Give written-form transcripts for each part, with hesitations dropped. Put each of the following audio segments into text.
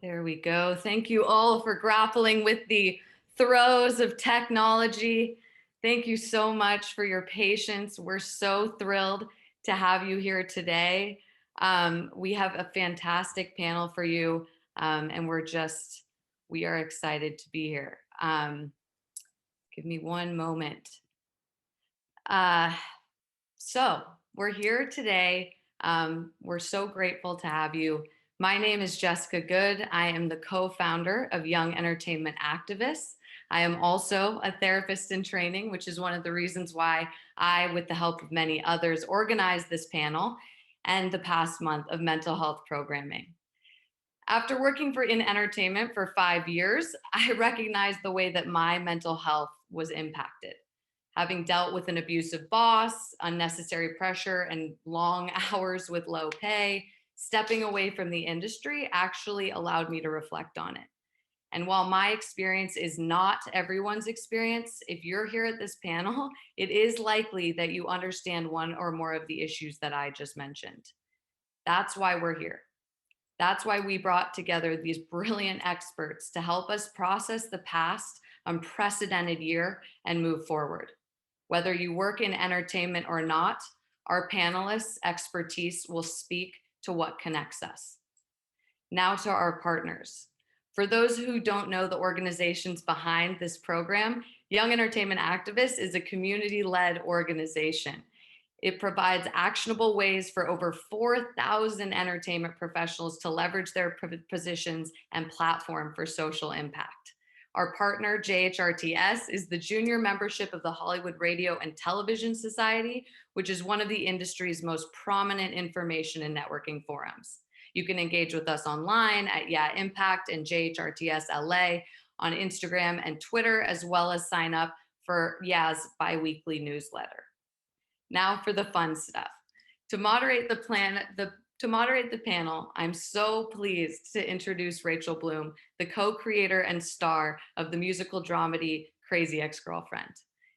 There we go. Thank you all for grappling with the throes of technology. Thank you so much for your patience. We're so thrilled to have you here today. We have a fantastic panel for you, and we are excited to be here. Give me one moment. So we're here today. We're so grateful to have you. My name is Jessica Good. I am the co-founder of Young Entertainment Activists. I am also a therapist in training, which is one of the reasons why I, with the help of many others, organized this panel and the past month of mental health programming. After working in entertainment for 5 years, I recognized the way that my mental health was impacted. Having dealt with an abusive boss, unnecessary pressure, and long hours with low pay, stepping away from the industry actually allowed me to reflect on it. And while my experience is not everyone's experience, if you're here at this panel, it is likely that you understand one or more of the issues that I just mentioned. That's why we're here. That's why we brought together these brilliant experts to help us process the past unprecedented year and move forward. Whether you work in entertainment or not, our panelists' expertise will speak to what connects us. Now to our partners. For those who don't know the organizations behind this program, Young Entertainment Activists is a community-led organization. It provides actionable ways for over 4,000 entertainment professionals to leverage their positions and platform for social impact. Our partner, JHRTS, is the junior membership of the Hollywood Radio and Television Society, which is one of the industry's most prominent information and networking forums. You can engage with us online at Yeah Impact and JHRTS LA on Instagram and Twitter, as well as sign up for YA's bi-weekly newsletter. Now for the fun stuff. To moderate the panel, I'm so pleased to introduce Rachel Bloom, the co-creator and star of the musical dramedy Crazy Ex-Girlfriend.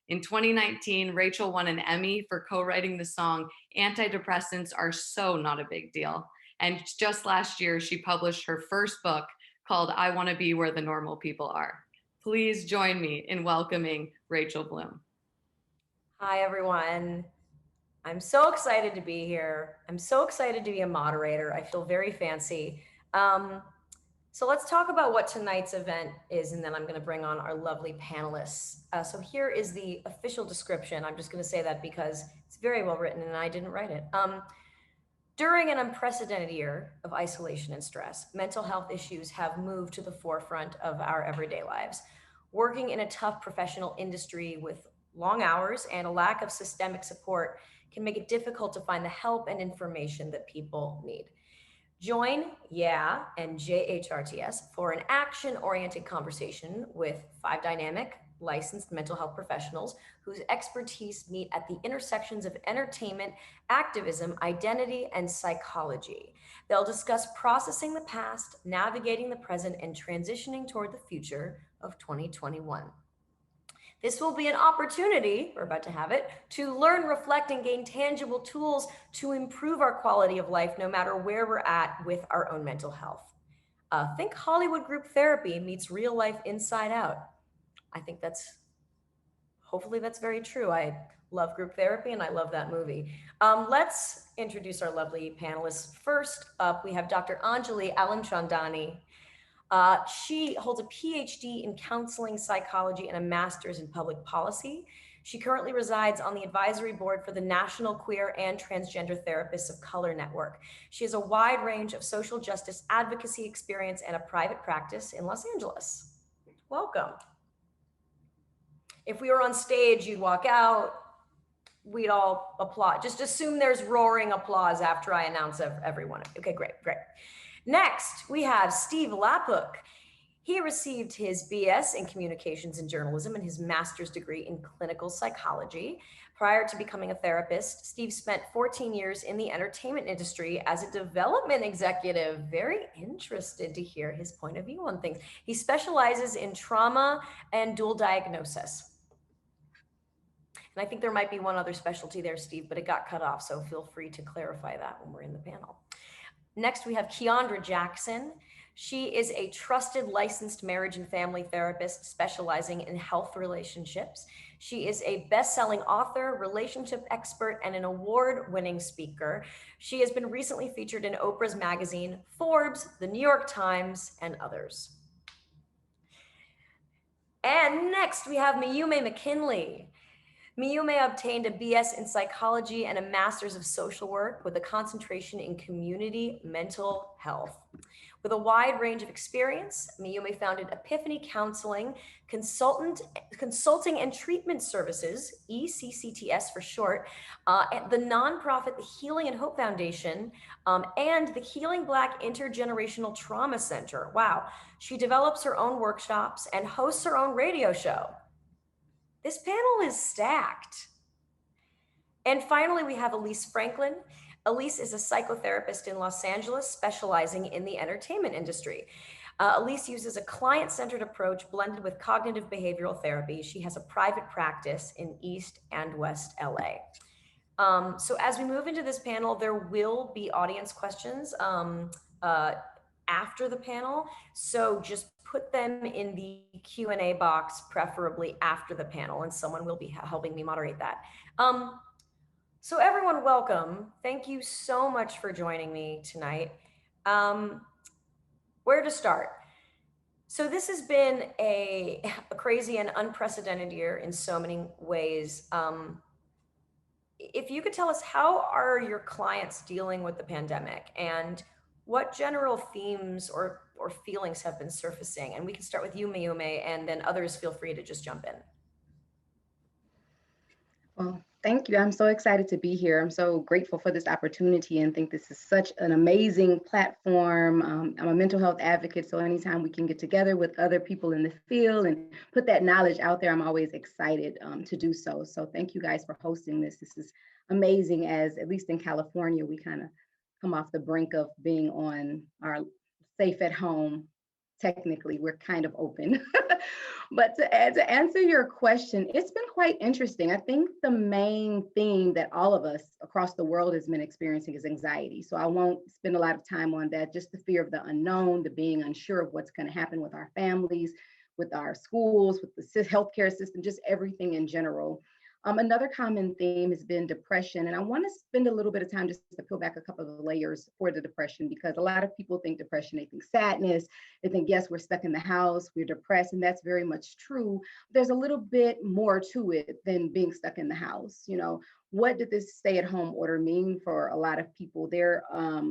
In 2019, Rachel won an Emmy for co-writing the song Antidepressants Are So Not a Big Deal. And just last year, she published her first book called I Want to Be Where the Normal People Are. Please join me in welcoming Rachel Bloom. Hi, everyone. I'm so excited to be here. I'm so excited to be a moderator. I feel very fancy. So let's talk about what tonight's event is, and then I'm going to bring on our lovely panelists. So here is the official description. I'm just going to say that because it's very well written and I didn't write it. During an unprecedented year of isolation and stress, mental health issues have moved to the forefront of our everyday lives. Working in a tough professional industry with long hours and a lack of systemic support can make it difficult to find the help and information that people need. Join Yeah and JHRTS for an action-oriented conversation with 5 dynamic, licensed mental health professionals whose expertise meet at the intersections of entertainment, activism, identity, and psychology. They'll discuss processing the past, navigating the present, and transitioning toward the future of 2021. This will be an opportunity, we're about to have it, to learn, reflect, and gain tangible tools to improve our quality of life no matter where we're at with our own mental health. Think Hollywood group therapy meets real life Inside Out. I think hopefully that's very true. I love group therapy and I love that movie. Let's introduce our lovely panelists. First up, we have Dr. Anjali Alamchandani. She holds a PhD in counseling psychology and a master's in public policy. She currently resides on the advisory board for the National Queer and Transgender Therapists of Color Network. She has a wide range of social justice advocacy experience and a private practice in Los Angeles. Welcome. If we were on stage, you'd walk out, we'd all applaud. Just assume there's roaring applause after I announce everyone. Okay, great. Next, we have Steve Lapook. He received his BS in Communications and Journalism and his master's degree in clinical psychology. Prior to becoming a therapist, Steve spent 14 years in the entertainment industry as a development executive. Very interested to hear his point of view on things. He specializes in trauma and dual diagnosis. And I think there might be one other specialty there, Steve, but it got cut off, so feel free to clarify that when we're in the panel. Next, we have Keandra Jackson. She is a trusted licensed marriage and family therapist specializing in health relationships. She is a best-selling author, relationship expert, and an award-winning speaker. She has been recently featured in Oprah's magazine, Forbes, the New York Times, and others. And next we have Miyume McKinley. Miyume obtained a BS in psychology and a master's of social work with a concentration in community mental health. With a wide range of experience, Miyume founded Epiphany Counseling, Consulting and Treatment Services, ECCTS for short, the nonprofit The Healing and Hope Foundation, and the Healing Black Intergenerational Trauma Center. Wow. She develops her own workshops and hosts her own radio show. This panel is stacked. And finally, we have Elise Franklin. Elise is a psychotherapist in Los Angeles, specializing in the entertainment industry. Elise uses a client-centered approach blended with cognitive behavioral therapy. She has a private practice in East and West LA. So as we move into this panel, there will be audience questions after the panel. So just put them in the Q&A box, preferably after the panel, and someone will be helping me moderate that. So everyone, welcome. Thank you so much for joining me tonight. Where to start? So this has been a crazy and unprecedented year in so many ways. If you could tell us, how are your clients dealing with the pandemic, and what general themes or feelings have been surfacing? And we can start with you, Miyume, and then others feel free to just jump in. Well, thank you. I'm so excited to be here. I'm so grateful for this opportunity and think this is such an amazing platform. I'm a mental health advocate, so anytime we can get together with other people in the field and put that knowledge out there, I'm always excited to do so. So thank you guys for hosting this. This is amazing, as at least in California, we kind of come off the brink of being on our safe at home. Technically, we're kind of open. But to answer your question, it's been quite interesting. I think the main theme that all of us across the world has been experiencing is anxiety. So I won't spend a lot of time on that, just the fear of the unknown, the being unsure of what's going to happen with our families, with our schools, with the healthcare system, just everything in general. Another common theme has been depression, and I want to spend a little bit of time just to peel back a couple of layers for the depression, because a lot of people think depression, they think sadness, they think, yes, we're stuck in the house, we're depressed, and that's very much true. There's a little bit more to it than being stuck in the house. You know, what did this stay-at-home order mean for a lot of people? There are a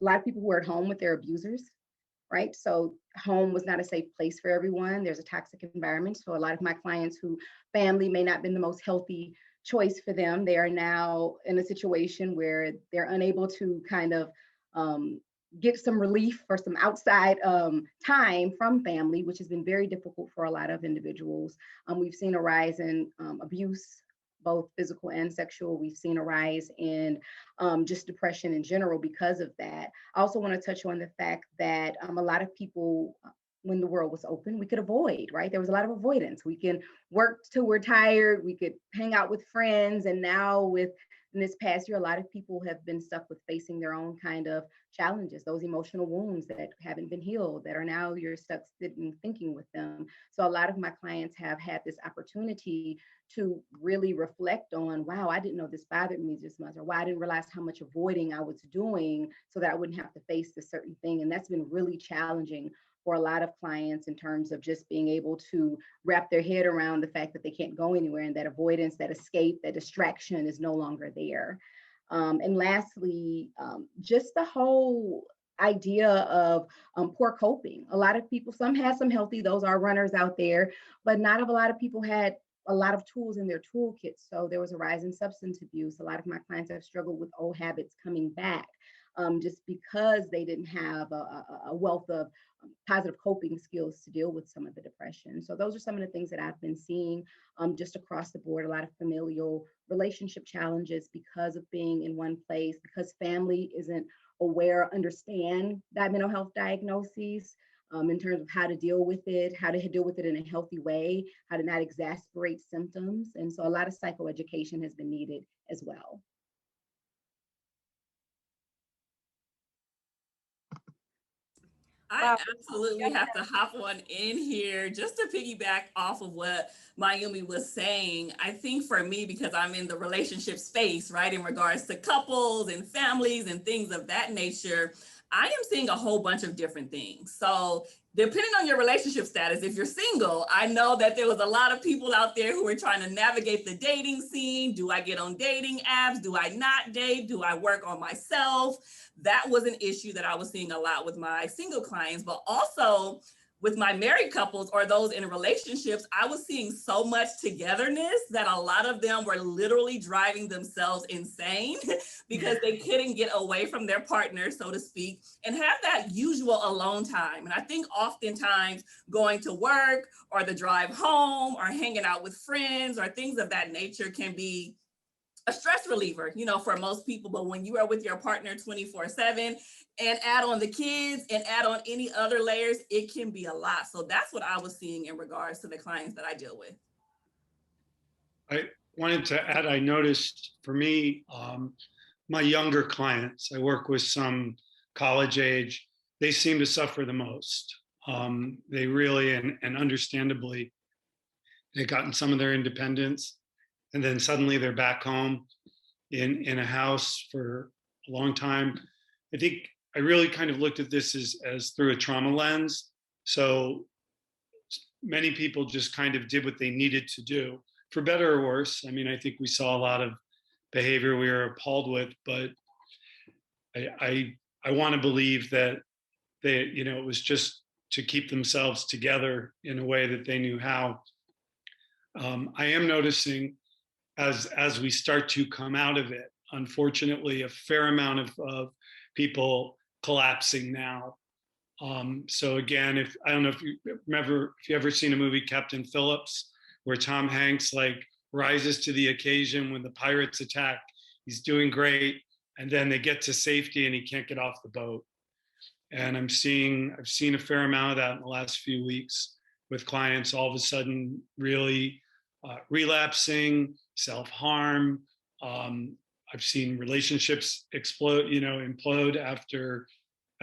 lot of people who are at home with their abusers, right? So home was not a safe place for everyone. There's a toxic environment. So a lot of my clients who family may not have been the most healthy choice for them, they are now in a situation where they're unable to kind of get some relief or some outside time from family, which has been very difficult for a lot of individuals. We've seen a rise in abuse, both physical and sexual. We've seen a rise in just depression in general because of that. I also want to touch on the fact that a lot of people, when the world was open, we could avoid, right? There was a lot of avoidance. We can work till we're tired. We could hang out with friends. And now in this past year, a lot of people have been stuck with facing their own kind of challenges, those emotional wounds that haven't been healed, that are now you're stuck sitting thinking with them. So a lot of my clients have had this opportunity to really reflect on, wow, I didn't know this bothered me this much, or wow, I didn't realize how much avoiding I was doing so that I wouldn't have to face this certain thing. And that's been really challenging for a lot of clients in terms of just being able to wrap their head around the fact that they can't go anywhere, and that avoidance, that escape, that distraction is no longer there. And lastly, just the whole idea of poor coping. A lot of people, some had some healthy, those are runners out there, but not a lot of people had a lot of tools in their toolkits. So there was a rise in substance abuse. A lot of my clients have struggled with old habits coming back, just because they didn't have a wealth of positive coping skills to deal with some of the depression. So those are some of the things that I've been seeing just across the board. A lot of familial relationship challenges because of being in one place, because family isn't aware, understand that mental health diagnoses. In terms of how to deal with it, how to deal with it in a healthy way, how to not exasperate symptoms. And so a lot of psychoeducation has been needed as well. I Wow. absolutely have to hop on in here just to piggyback off of what Mayumi was saying. I think for me, because I'm in the relationship space, right, in regards to couples and families and things of that nature, I am seeing a whole bunch of different things. So depending on your relationship status, if you're single, I know that there was a lot of people out there who were trying to navigate the dating scene. Do I get on dating apps? Do I not date? Do I work on myself? That was an issue that I was seeing a lot with my single clients, but also with my married couples or those in relationships, I was seeing so much togetherness that a lot of them were literally driving themselves insane because they couldn't get away from their partner, so to speak, and have that usual alone time. And I think oftentimes going to work or the drive home or hanging out with friends or things of that nature can be a stress reliever, you know, for most people. But when you are with your partner 24/7 and add on the kids and add on any other layers, it can be a lot. So that's what I was seeing in regards to the clients that I deal with. I wanted to add, I noticed for me, my younger clients, I work with some college age, they seem to suffer the most. They really, and understandably, they've gotten some of their independence, and then suddenly they're back home in a house for a long time. I think I really kind of looked at this as through a trauma lens. So many people just kind of did what they needed to do, for better or worse. I mean, I think we saw a lot of behavior we were appalled with, but I want to believe that they, you know, it was just to keep themselves together in a way that they knew how. I am noticing as we start to come out of it, unfortunately, a fair amount of people collapsing now. So again, if I don't know if you remember, if you ever seen a movie Captain Phillips, where Tom Hanks like rises to the occasion when the pirates attack, he's doing great, and then they get to safety and he can't get off the boat. And I've seen a fair amount of that in the last few weeks with clients all of a sudden really relapsing, self-harm. I've seen relationships explode, you know, implode after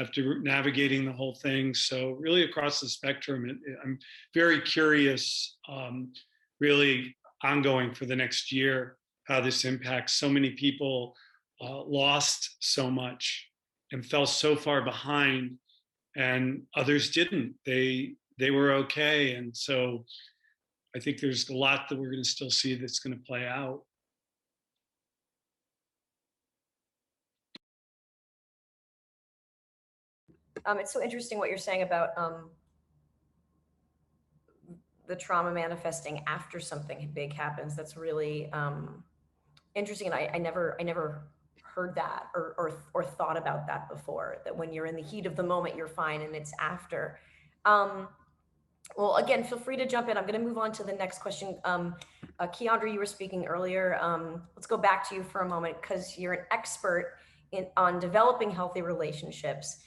navigating the whole thing. So really across the spectrum, I'm very curious, really ongoing for the next year, how this impacts so many people. Lost so much and fell so far behind, and others didn't. They were okay, and so I think there's a lot that we're going to still see that's going to play out. It's so interesting what you're saying about the trauma manifesting after something big happens. That's really interesting, and I never heard that or thought about that before. That when you're in the heat of the moment, you're fine, and it's after. Well, again, feel free to jump in. I'm going to move on to the next question. Keandra, you were speaking earlier. Let's go back to you for a moment because you're an expert on developing healthy relationships.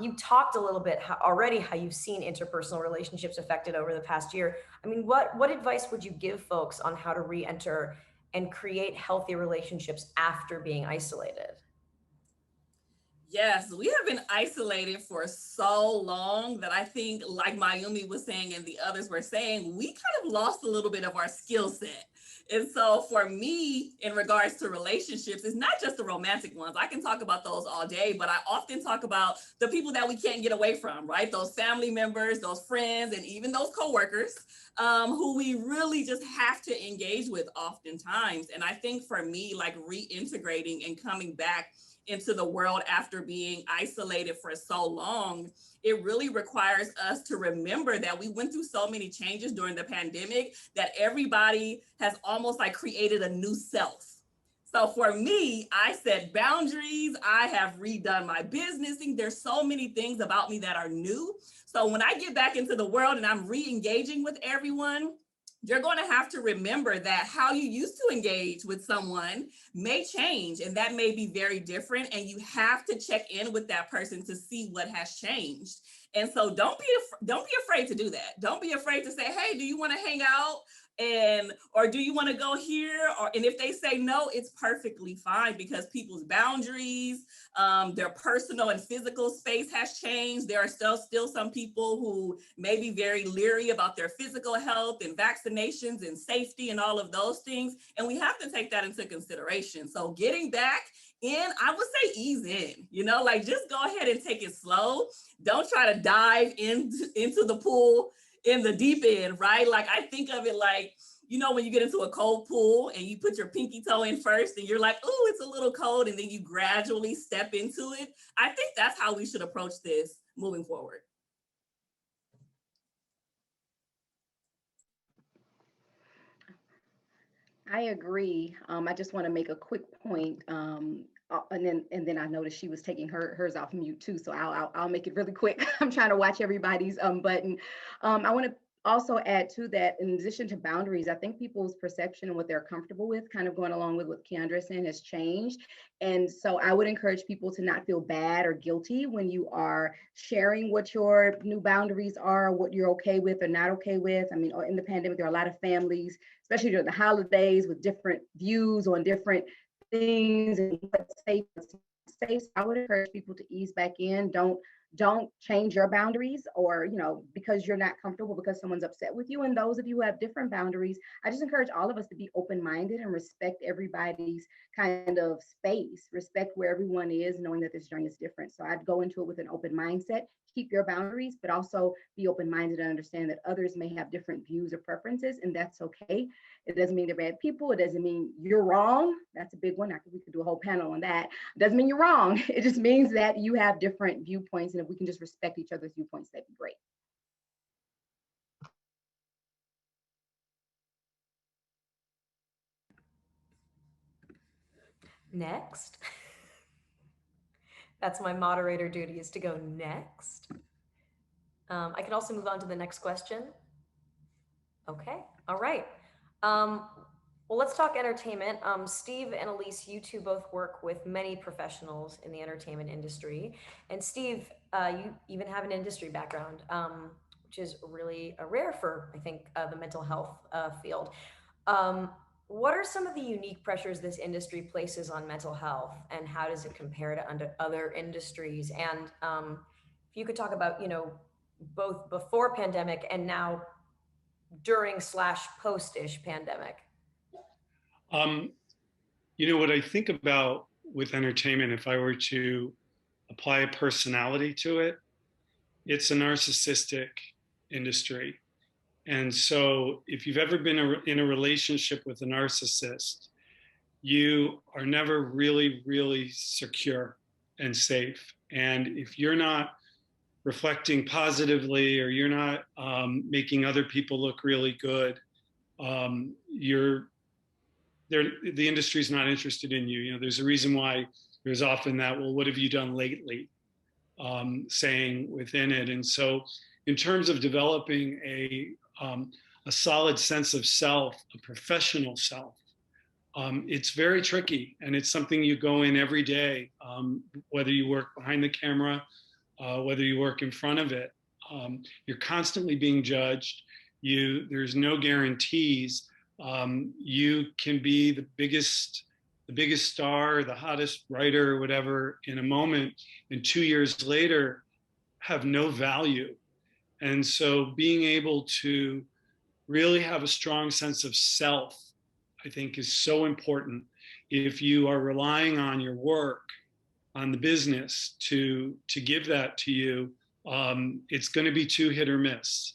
You talked a little bit already how you've seen interpersonal relationships affected over the past year. I mean, what advice would you give folks on how to re-enter and create healthy relationships after being isolated? Yes, we have been isolated for so long that I think, like Mayumi was saying and the others were saying, we kind of lost a little bit of our skill set. And so for me, in regards to relationships, it's not just the romantic ones. I can talk about those all day, but I often talk about the people that we can't get away from, right? Those family members, those friends, and even those coworkers who we really just have to engage with oftentimes. And I think for me, like reintegrating and coming back into the world after being isolated for so long, it really requires us to remember that we went through so many changes during the pandemic that everybody has almost like created a new self. So for me, I set boundaries. I have redone my businessing. There's so many things about me that are new. So when I get back into the world and I'm re-engaging with everyone, you're going to have to remember that how you used to engage with someone may change, and that may be very different. And you have to check in with that person to see what has changed. And so don't be afraid to do that. Don't be afraid to say, hey, do you want to hang out And, or do you want to go here? And if they say no, it's perfectly fine, because people's boundaries, their personal and physical space has changed. There are still some people who may be very leery about their physical health and vaccinations and safety and all of those things. And we have to take that into consideration. So getting back in, I would say ease in, like just go ahead and take it slow. Don't try to dive into the pool in the deep end, right? Like I think of it like, when you get into a cold pool and you put your pinky toe in first and you're like, oh, it's a little cold, and then you gradually step into it. I think that's how we should approach this moving forward. I agree. I just want to make a quick point. And then I noticed she was taking hers off mute too. So I'll make it really quick. I'm trying to watch everybody's button. I want to also add to that, in addition to boundaries, I think people's perception and what they're comfortable with, kind of going along with what Keandra said, has changed. And so I would encourage people to not feel bad or guilty when you are sharing what your new boundaries are, what you're okay with or not okay with. I mean, in the pandemic, there are a lot of families, especially during the holidays, with different views on different things and what's safe. I would encourage people to ease back in. Don't change your boundaries, or because you're not comfortable, because someone's upset with you. And those of you who have different boundaries, I just encourage all of us to be open-minded and respect everybody's kind of space, respect where everyone is, knowing that this journey is different. So I'd go into it with an open mindset. Keep your boundaries, but also be open-minded and understand that others may have different views or preferences, and that's okay. It doesn't mean they're bad people. It doesn't mean you're wrong. That's a big one. We could do a whole panel on that. It doesn't mean you're wrong. It just means that you have different viewpoints, and if we can just respect each other's viewpoints, that'd be great. Next. That's my moderator duty, is to go next. I can also move on to the next question. Okay, all right. Well, let's talk entertainment. Steve and Elise, you two both work with many professionals in the entertainment industry. And Steve, you even have an industry background, which is really rare for, I think, the mental health field. What are some of the unique pressures this industry places on mental health, and how does it compare to other industries? And if you could talk about, both before pandemic and now during/post-ish pandemic. What I think about with entertainment, if I were to apply a personality to it, it's a narcissistic industry. And so if you've ever been in a relationship with a narcissist, you are never really, really secure and safe. And if you're not reflecting positively, or you're not making other people look really good, the industry's not interested in you. There's a reason why there's often that, well, what have you done lately? Saying within it. And so in terms of developing a solid sense of self, a professional self, it's very tricky, and it's something you go in every day, whether you work behind the camera, whether you work in front of it. You're constantly being judged. There's no guarantees. You can be the biggest star, the hottest writer, or whatever, in a moment, and 2 years later have no value. And so being able to really have a strong sense of self, I think, is so important. If you are relying on your work, on the business to give that to you, it's going to be too hit or miss.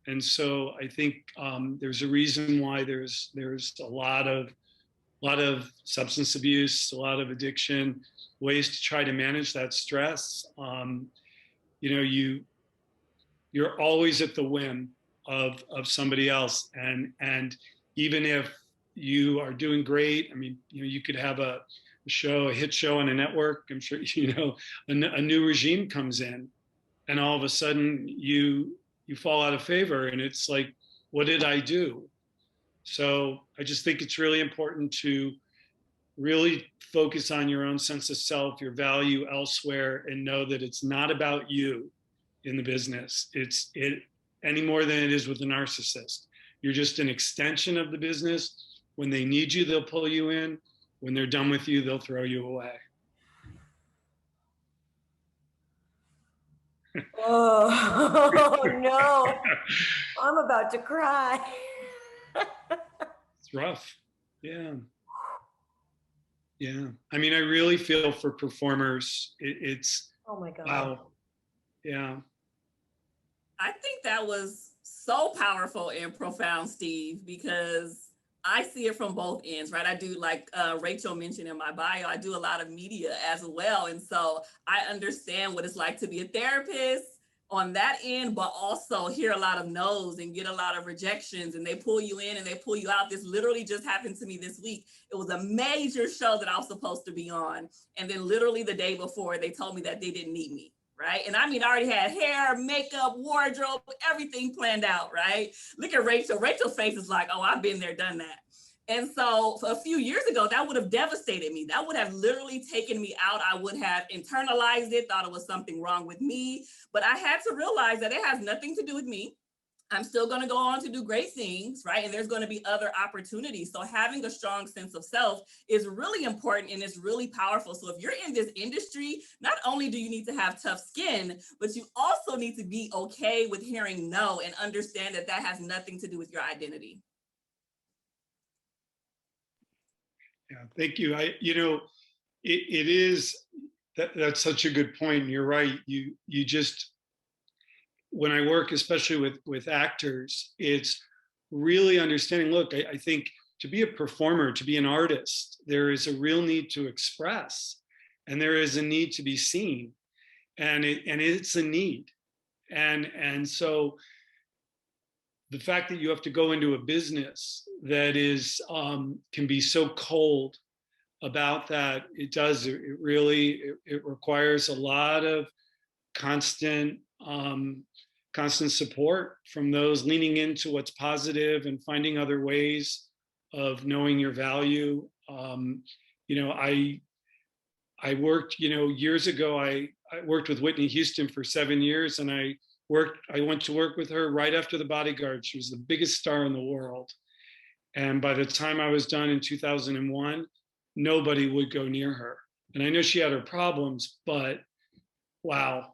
And so I think there's a reason why there's a lot of substance abuse, a lot of addiction, ways to try to manage that stress. You're always at the whim of somebody else, and even if you are doing great, I mean, you could have a hit show on a network. I'm sure a new regime comes in, and all of a sudden you fall out of favor, and it's like, what did I do? So I just think it's really important to really focus on your own sense of self, your value elsewhere, and know that it's not about you in the business. It any more than it is with a narcissist. You're just an extension of the business. When they need you, they'll pull you in. When they're done with you, they'll throw you away. Oh, no. I'm about to cry. It's rough. Yeah. Yeah. I mean, I really feel for performers. It's, Oh my God. wow. Yeah. I think that was so powerful and profound, Steve, because I see it from both ends, right? I do, like Rachel mentioned in my bio, I do a lot of media as well. And so I understand what it's like to be a therapist on that end, but also hear a lot of no's and get a lot of rejections, and they pull you in and they pull you out. This literally just happened to me this week. It was a major show that I was supposed to be on. And then literally the day before, they told me that they didn't need me. Right. And I mean, I already had hair, makeup, wardrobe, everything planned out. Right. Look at Rachel. Rachel's face is like, oh, I've been there, done that. And so a few years ago, that would have devastated me. That would have literally taken me out. I would have internalized it, thought it was something wrong with me. But I had to realize that it has nothing to do with me. I'm still going to go on to do great things, right? And there's going to be other opportunities. So having a strong sense of self is really important, and it's really powerful. So if you're in this industry, not only do you need to have tough skin, but you also need to be okay with hearing no and understand that that has nothing to do with your identity. Yeah. Thank you. It is, that's such a good point. You're right. You just, when I work, especially with actors, it's really understanding, look, I think to be a performer, to be an artist, there is a real need to express, and there is a need to be seen, and it's a need. And so the fact that you have to go into a business that is can be so cold about that, it really requires a lot of constant support from those leaning into what's positive and finding other ways of knowing your value. I worked, years ago, I worked with Whitney Houston for 7 years, and I went to work with her right after The Bodyguard. She was the biggest star in the world. And by the time I was done in 2001, nobody would go near her. And I know she had her problems, but wow,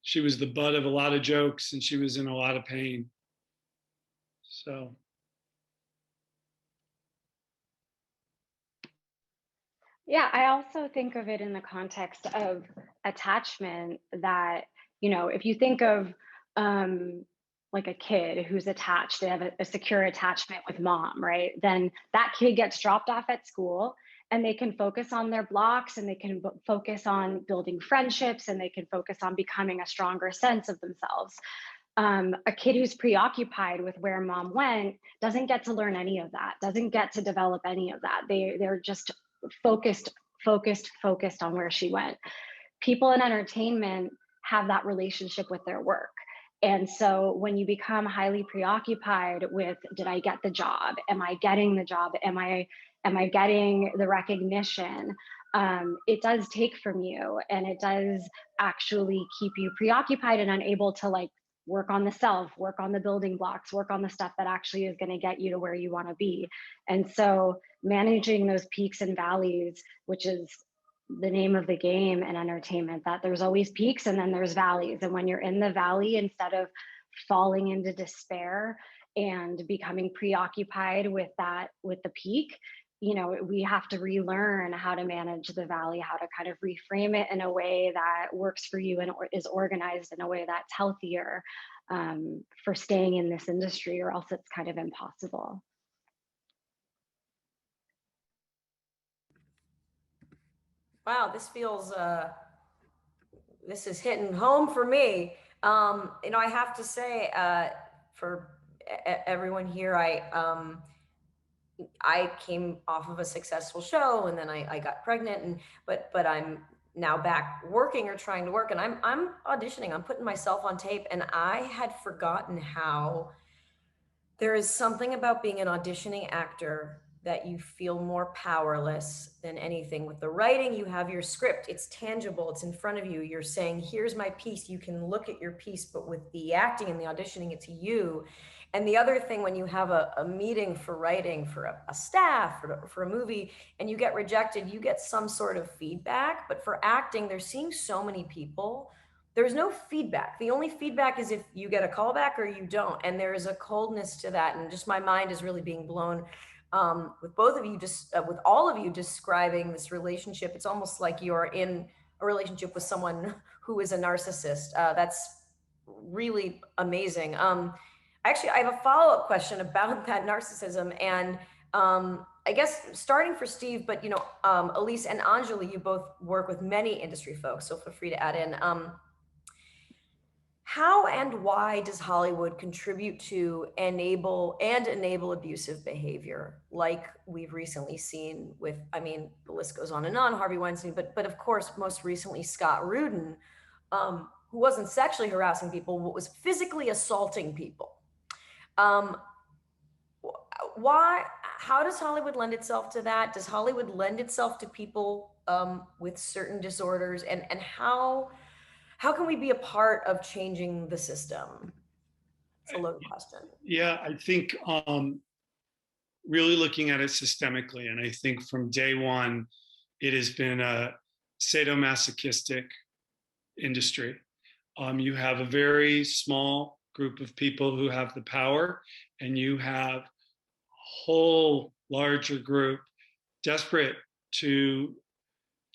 she was the butt of a lot of jokes, and she was in a lot of pain. So. Yeah, I also think of it in the context of attachment that, if you think of like a kid who's attached, they have a secure attachment with mom, right? Then that kid gets dropped off at school, and they can focus on their blocks, and they can focus on building friendships, and they can focus on becoming a stronger sense of themselves. A kid who's preoccupied with where mom went doesn't get to learn any of that, doesn't get to develop any of that. They're just focused on where she went. People in entertainment have that relationship with their work. And so when you become highly preoccupied with, did I get the job? Am I getting the job? Am I getting the recognition? It does take from you, and it does actually keep you preoccupied and unable to work on the self, work on the building blocks, work on the stuff that actually is going to get you to where you want to be. And so managing those peaks and valleys, which is the name of the game in entertainment, that there's always peaks and then there's valleys. And when you're in the valley, instead of falling into despair and becoming preoccupied with the peak, we have to relearn how to manage the valley, how to kind of reframe it in a way that works for you and is organized in a way that's healthier for staying in this industry, or else it's kind of impossible. Wow, this is hitting home for me. I have to say, for everyone here, I came off of a successful show, and then I got pregnant, but I'm now back working or trying to work, and I'm auditioning, I'm putting myself on tape, and I had forgotten how there is something about being an auditioning actor that you feel more powerless than anything. With the writing, you have your script, it's tangible, it's in front of you, you're saying, here's my piece, you can look at your piece. But with the acting and the auditioning, it's you. And the other thing, when you have a meeting for writing for a staff for a movie and you get rejected, you get some sort of feedback. But for acting, they're seeing so many people. There's no feedback. The only feedback is if you get a callback or you don't. And there is a coldness to that. And just my mind is really being blown with both of you, just with all of you describing this relationship. It's almost like you're in a relationship with someone who is a narcissist. That's really amazing. Actually, I have a follow-up question about that narcissism. And I guess starting for Steve, but Elise and Anjali, you both work with many industry folks, so feel free to add in. How and why does Hollywood contribute to enable abusive behavior, like we've recently seen with, I mean, the list goes on and on, Harvey Weinstein, but of course, most recently, Scott Rudin, who wasn't sexually harassing people, but was physically assaulting people. Why? How does Hollywood lend itself to that? Does Hollywood lend itself to people with certain disorders? And how can we be a part of changing the system? It's a loaded question. Yeah, I think really looking at it systemically, and I think from day one, it has been a sadomasochistic industry. You have a very small group of people who have the power, and you have a whole larger group desperate to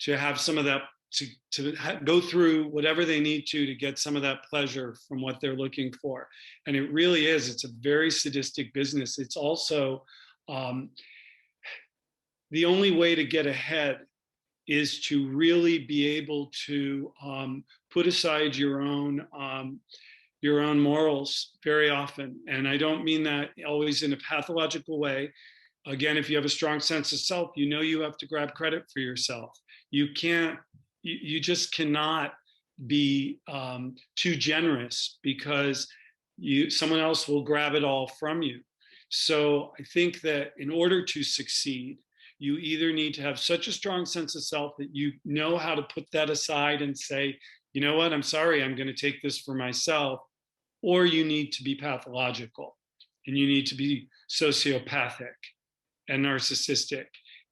have some of that, to go through whatever they need to get some of that pleasure from what they're looking for. And it really is, it's a very sadistic business. It's also the only way to get ahead is to really be able to put aside your own morals very often. And I don't mean that always in a pathological way. Again, if you have a strong sense of self, you have to grab credit for yourself. You just cannot be too generous, because someone else will grab it all from you. So I think that in order to succeed, you either need to have such a strong sense of self that you know how to put that aside and say, you know what, I'm sorry, I'm going to take this for myself, or you need to be pathological and you need to be sociopathic and narcissistic.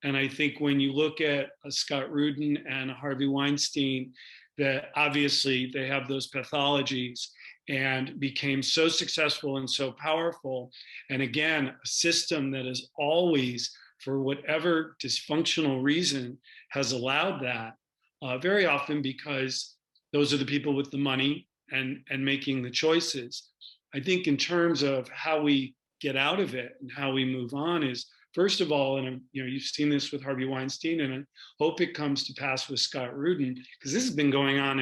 And I think when you look at Scott Rudin and Harvey Weinstein, that obviously they have those pathologies and became so successful and so powerful. And again, a system that is always, for whatever dysfunctional reason, has allowed that, very often because those are the people with the money and making the choices. I think in terms of how we get out of it and how we move on is, first of all, and you've seen this with Harvey Weinstein, and I hope it comes to pass with Scott Rudin, because this has been going on.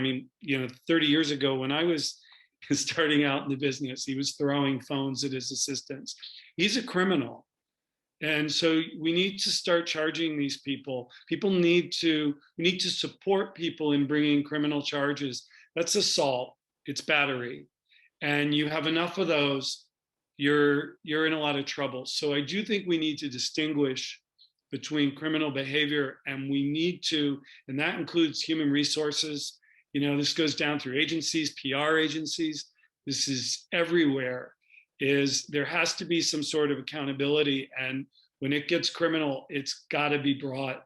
30 years ago when I was starting out in the business, he was throwing phones at his assistants. He's a criminal. And so we need to start charging these people. We need to support people in bringing criminal charges. That's assault, it's battery. And you have enough of those, you're in a lot of trouble. So I do think we need to distinguish between criminal behavior, and we need to, and that includes human resources. This goes down through agencies, PR agencies. This is everywhere. There has to be some sort of accountability. And when it gets criminal, it's got to be brought.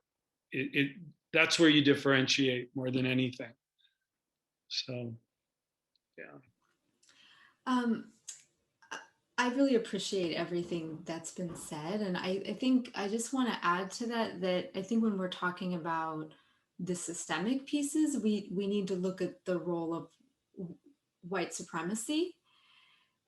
That's where you differentiate more than anything. So, yeah. I really appreciate everything that's been said. And I think I just want to add to that I think when we're talking about the systemic pieces, we need to look at the role of white supremacy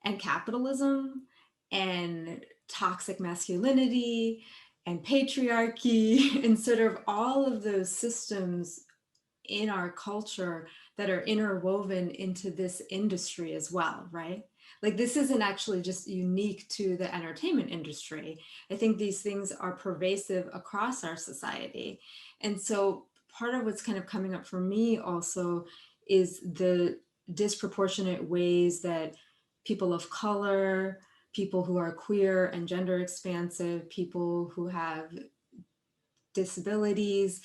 and capitalism and toxic masculinity and patriarchy and sort of all of those systems in our culture that are interwoven into this industry as well, right? Like, this isn't actually just unique to the entertainment industry. I think these things are pervasive across our society. And so part of what's kind of coming up for me also is the disproportionate ways that people of color, people who are queer and gender expansive, people who have disabilities,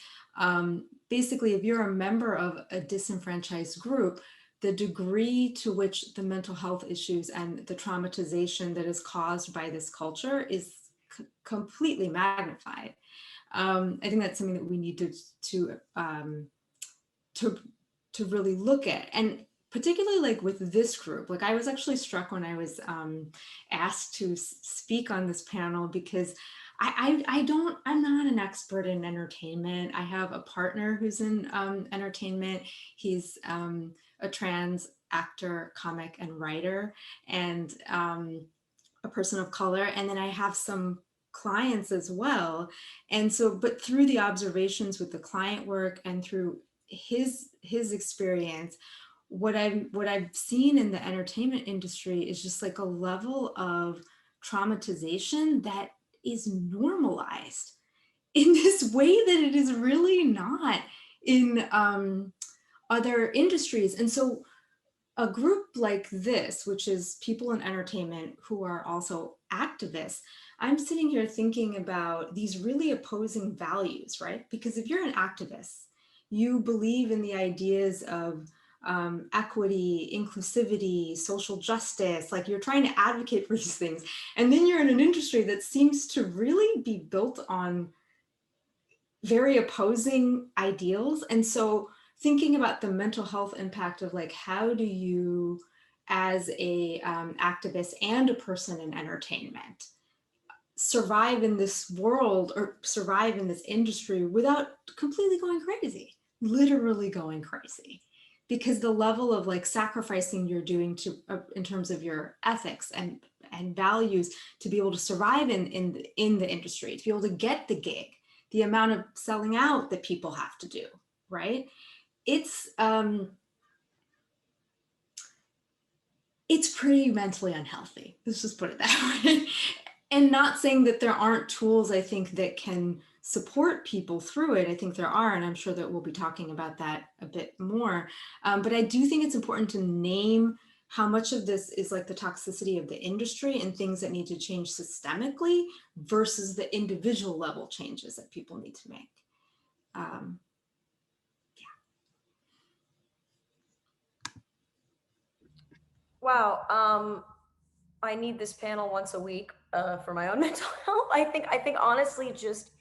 basically, if you're a member of a disenfranchised group, the degree to which the mental health issues and the traumatization that is caused by this culture is completely magnified. I think that's something that we need to really look at, and particularly like with this group. Like, I was actually struck when I was asked to speak on this panel, because I'm not an expert in entertainment. I have a partner who's in entertainment. He's a trans actor, comic, and writer, and a person of color. And then I have some clients as well. And so, but through the observations with the client work and through his experience, what I've seen in the entertainment industry is just like a level of traumatization that is normalized in this way that it is really not in other industries. And so a group like this, which is people in entertainment who are also activists, I'm sitting here thinking about these really opposing values, right? Because if you're an activist, you believe in the ideas of equity, inclusivity, social justice, like you're trying to advocate for these things. And then you're in an industry that seems to really be built on very opposing ideals. And so thinking about the mental health impact of like, how do you, as a activist and a person in entertainment, survive in this world or survive in this industry without completely going crazy, literally going crazy, because the level of like sacrificing you're doing to in terms of your ethics and values to be able to survive in the industry, to be able to get the gig, the amount of selling out that people have to do, right? It's pretty mentally unhealthy. Let's just put it that way. And not saying that there aren't tools, I think, that can support people through it. I think there are, and I'm sure that we'll be talking about that a bit more. But I do think it's important to name how much of this is like the toxicity of the industry and things that need to change systemically versus the individual level changes that people need to make. Wow. I need this panel once a week for my own mental health. I think honestly, just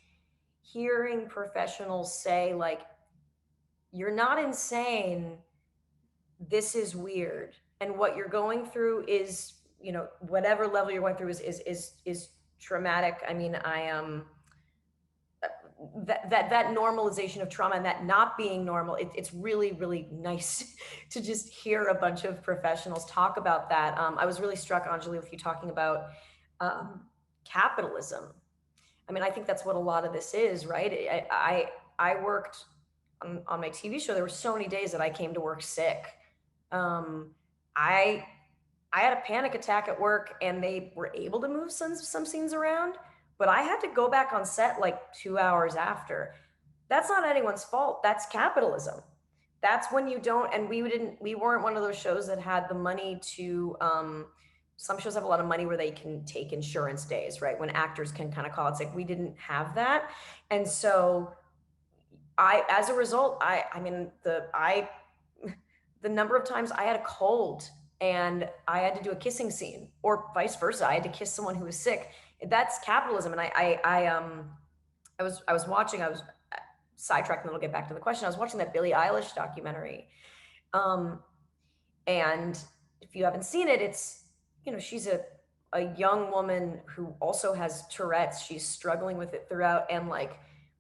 hearing professionals say like, you're not insane, this is weird, and what you're going through is, you know, whatever level you're going through is traumatic. I mean, that normalization of trauma and that not being normal, it's really, really nice to just hear a bunch of professionals talk about that. I was really struck, Anjali, with you talking about capitalism. I mean, I think that's what a lot of this is, right? I worked on my TV show. There were so many days that I came to work sick. I had a panic attack at work, and they were able to move some scenes around, but I had to go back on set like 2 hours after. That's not anyone's fault. That's capitalism. That's when you don't, and we weren't one of those shows that had the money to, some shows have a lot of money where they can take insurance days, right? When actors can kind of call it sick. We didn't have that. And so as a result, the number of times I had a cold and I had to do a kissing scene, or vice versa, I had to kiss someone who was sick. That's capitalism. And I was watching, I was sidetracked, and then we'll get back to the question. I was watching that Billie Eilish documentary. And if you haven't seen it, it's, you know, she's a young woman who also has Tourette's. She's struggling with it throughout. And like,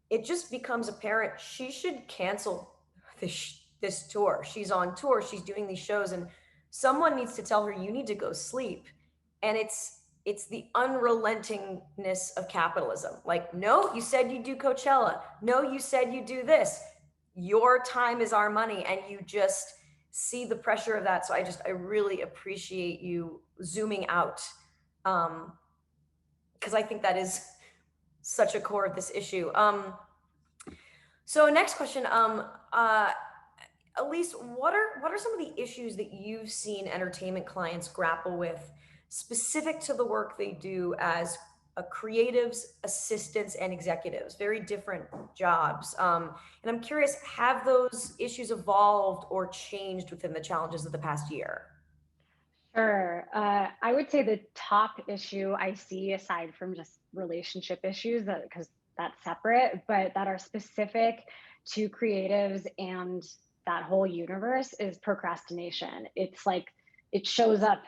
it just becomes apparent she should cancel this tour. She's on tour, she's doing these shows, and someone needs to tell her, you need to go sleep. And it's the unrelentingness of capitalism. Like, no, you said you do Coachella. No, you said you do this. Your time is our money. And you just see the pressure of that. So I really appreciate you zooming out. Because I think that is such a core of this issue. So next question, Elise, what are some of the issues that you've seen entertainment clients grapple with specific to the work they do as creatives, assistants, and executives, very different jobs. And I'm curious, have those issues evolved or changed within the challenges of the past year? Sure. I would say the top issue I see, aside from just relationship issues, because that's separate, but that are specific to creatives and that whole universe, is procrastination. It's like it shows up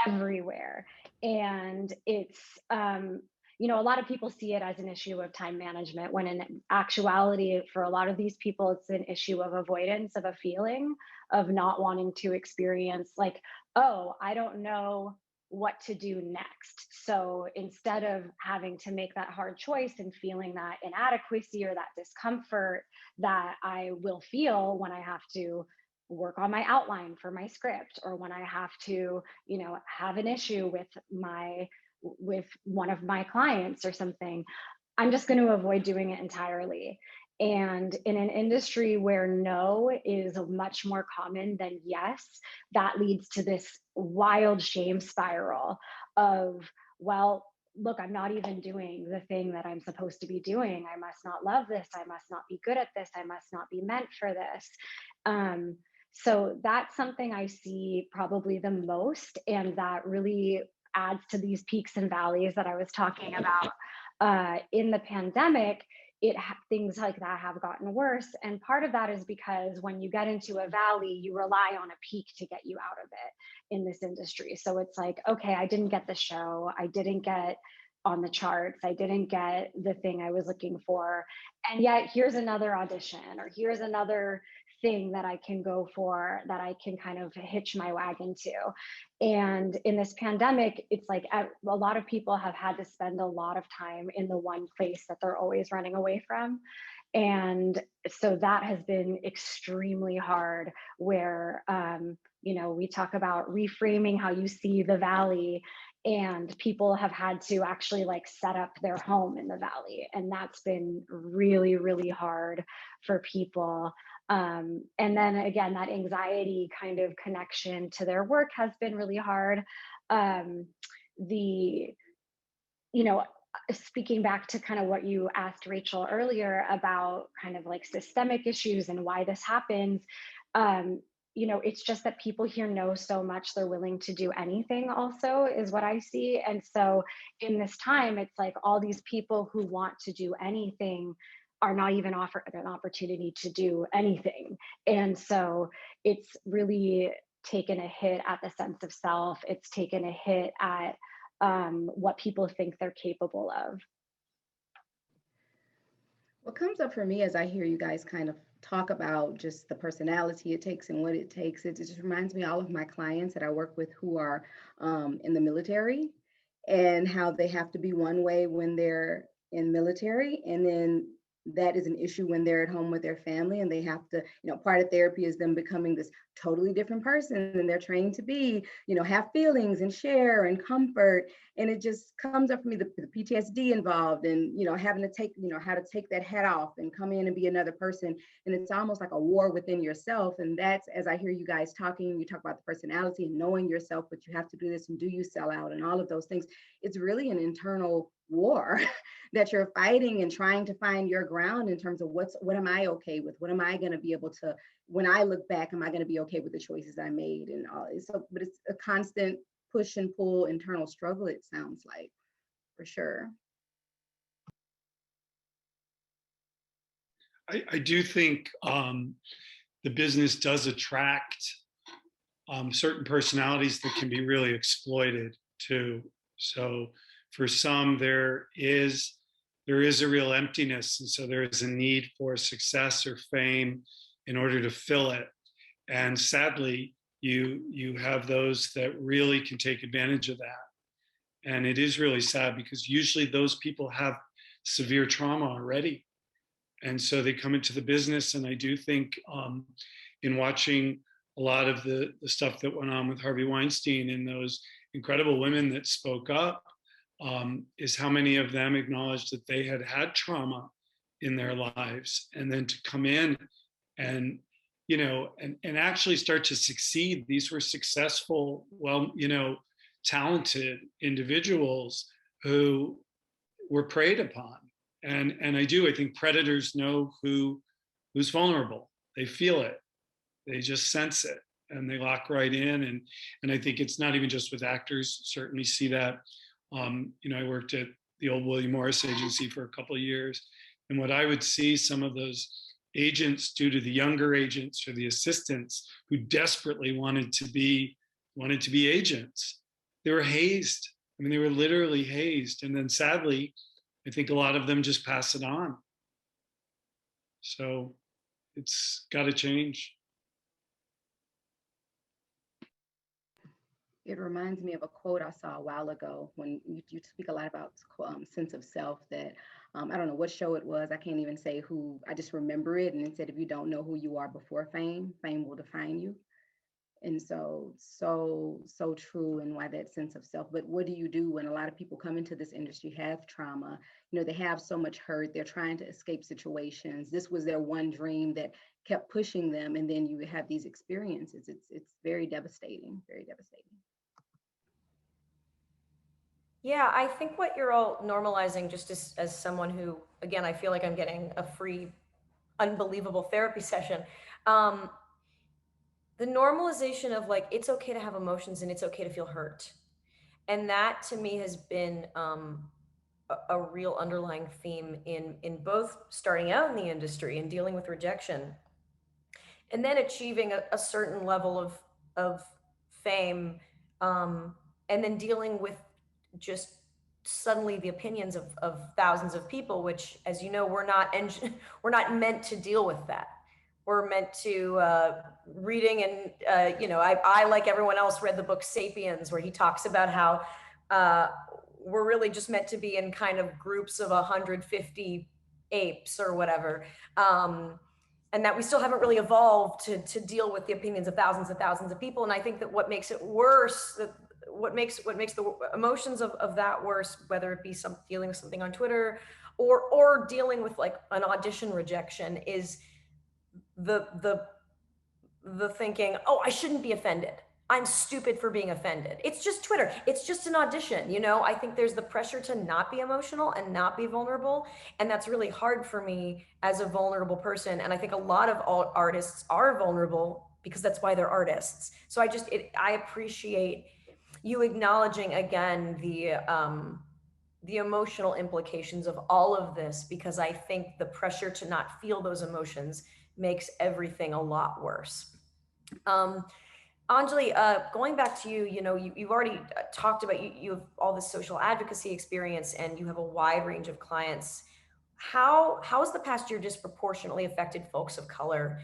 everywhere. And it's, a lot of people see it as an issue of time management, when in actuality, for a lot of these people, it's an issue of avoidance of a feeling of not wanting to experience, like, oh, I don't know what to do next. So instead of having to make that hard choice and feeling that inadequacy or that discomfort that I will feel when I have to work on my outline for my script, or when I have to, have an issue with one of my clients or something, I'm just going to avoid doing it entirely. And in an industry where no is much more common than yes, that leads to this wild shame spiral of, well, look, I'm not even doing the thing that I'm supposed to be doing. I must not love this. I must not be good at this. I must not be meant for this. So that's something I see probably the most. And that really adds to these peaks and valleys that I was talking about. In the pandemic, things like that have gotten worse. And part of that is because when you get into a valley, you rely on a peak to get you out of it in this industry. So it's like, okay, I didn't get the show. I didn't get on the charts. I didn't get the thing I was looking for. And yet here's another audition, or here's another thing that I can go for, that I can kind of hitch my wagon to. And in this pandemic, it's like a lot of people have had to spend a lot of time in the one place that they're always running away from. And so that has been extremely hard, where, we talk about reframing how you see the valley, and people have had to actually like set up their home in the valley. And that's been really, really hard for people. And then again, that anxiety kind of connection to their work has been really hard. The, you know, Speaking back to kind of what you asked Rachel earlier about kind of like systemic issues and why this happens, it's just that people here know so much they're willing to do anything, also, is what I see. And so in this time, it's like all these people who want to do anything are not even offered an opportunity to do anything. And so it's really taken a hit at the sense of self. It's taken a hit at what people think they're capable of. What comes up for me as I hear you guys kind of talk about just the personality it takes and what it takes, it just reminds me of all of my clients that I work with who are in the military, and how they have to be one way when they're in military, and then that is an issue when they're at home with their family, and they have to, part of therapy is them becoming this totally different person, and they're trained to be, have feelings and share and comfort. And it just comes up for me, the PTSD involved, and, having to take, how to take that hat off and come in and be another person. And it's almost like a war within yourself. And that's, as I hear you guys talking, you talk about the personality and knowing yourself, but you have to do this, and do you sell out, and all of those things. It's really an internal war that you're fighting and trying to find your ground in terms of what am I okay with? What am I going to be able to, when I look back, am I going to be okay with the choices I made? And all. So, but it's a constant push and pull internal struggle, it sounds like, for sure. I do think the business does attract certain personalities that can be really exploited too. So for some, there is a real emptiness, and so there is a need for success or fame in order to fill it. And sadly, you have those that really can take advantage of that. And it is really sad, because usually those people have severe trauma already. And so they come into the business. And I do think in watching a lot of the stuff that went on with Harvey Weinstein and those incredible women that spoke up, is how many of them acknowledged that they had had trauma in their lives, and then to come in and and actually start to succeed. These were successful, talented individuals who we're preyed upon. And I think predators know who's vulnerable. They feel it. They just sense it, and they lock right in. And I think it's not even just with actors. Certainly see that. I worked at the old William Morris agency for a couple of years, and what I would see, some of those agents, due to the younger agents or the assistants who desperately wanted to be agents, they were hazed. I mean, they were literally hazed. And then sadly, I think a lot of them just pass it on. So it's got to change. It reminds me of a quote I saw a while ago when you speak a lot about sense of self, that I don't know what show it was. I can't even say who. I just remember it. And it said, if you don't know who you are before fame, fame will define you. And so true, and why that sense of self. But what do you do when a lot of people come into this industry, have trauma, they have so much hurt, they're trying to escape situations. This was their one dream that kept pushing them. And then you have these experiences. It's very devastating, very devastating. Yeah, I think what you're all normalizing, just as someone who, again, I feel like I'm getting a free, unbelievable therapy session. The normalization of like, it's okay to have emotions and it's okay to feel hurt. And that to me has been a real underlying theme in both starting out in the industry and dealing with rejection, and then achieving a certain level of fame, and then dealing with just suddenly the opinions of thousands of people, which, as you know, we're not meant to deal with that. We're meant to reading, and I like everyone else read the book Sapiens, where he talks about how we're really just meant to be in kind of groups of 150 apes or whatever, and that we still haven't really evolved to deal with the opinions of thousands and thousands of people. And I think that what makes it worse, what makes the emotions of that worse, whether it be dealing with something on Twitter or dealing with like an audition rejection, is the thinking, oh, I shouldn't be offended. I'm stupid for being offended. It's just Twitter. It's just an audition. I think there's the pressure to not be emotional and not be vulnerable. And that's really hard for me as a vulnerable person. And I think a lot of artists are vulnerable because that's why they're artists. So I appreciate you acknowledging again the emotional implications of all of this, because I think the pressure to not feel those emotions makes everything a lot worse. Anjali, going back to you, you've already talked about, you have all this social advocacy experience and you have a wide range of clients. How has the past year disproportionately affected folks of color,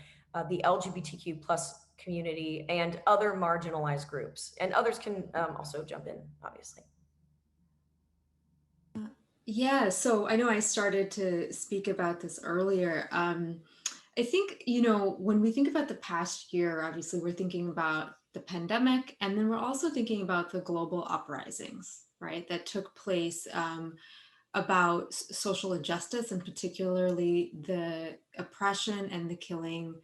the LGBTQ plus community, and other marginalized groups? And others can also jump in, obviously. Yeah, so I know I started to speak about this earlier. I think, when we think about the past year, obviously we're thinking about the pandemic, and then we're also thinking about the global uprisings, right, that took place about social injustice, and particularly the oppression and the killing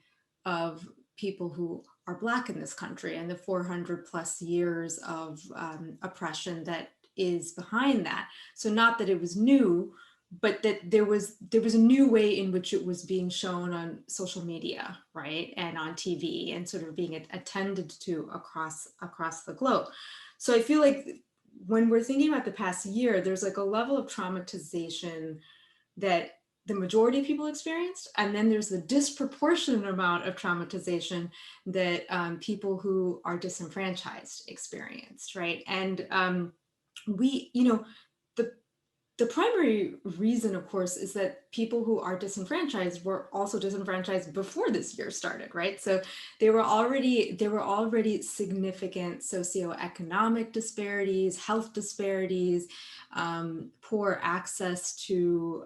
of people who are Black in this country, and the 400 plus years of oppression that is behind that. So not that it was new, but that there was a new way in which it was being shown on social media, right, and on TV, and sort of being attended to across the globe. So I feel like when we're thinking about the past year, there's like a level of traumatization that the majority of people experienced, and then there's the disproportionate amount of traumatization that people who are disenfranchised experienced, right? And the primary reason, of course, is that people who are disenfranchised were also disenfranchised before this year started, right? So there were already significant socioeconomic disparities, health disparities, poor access to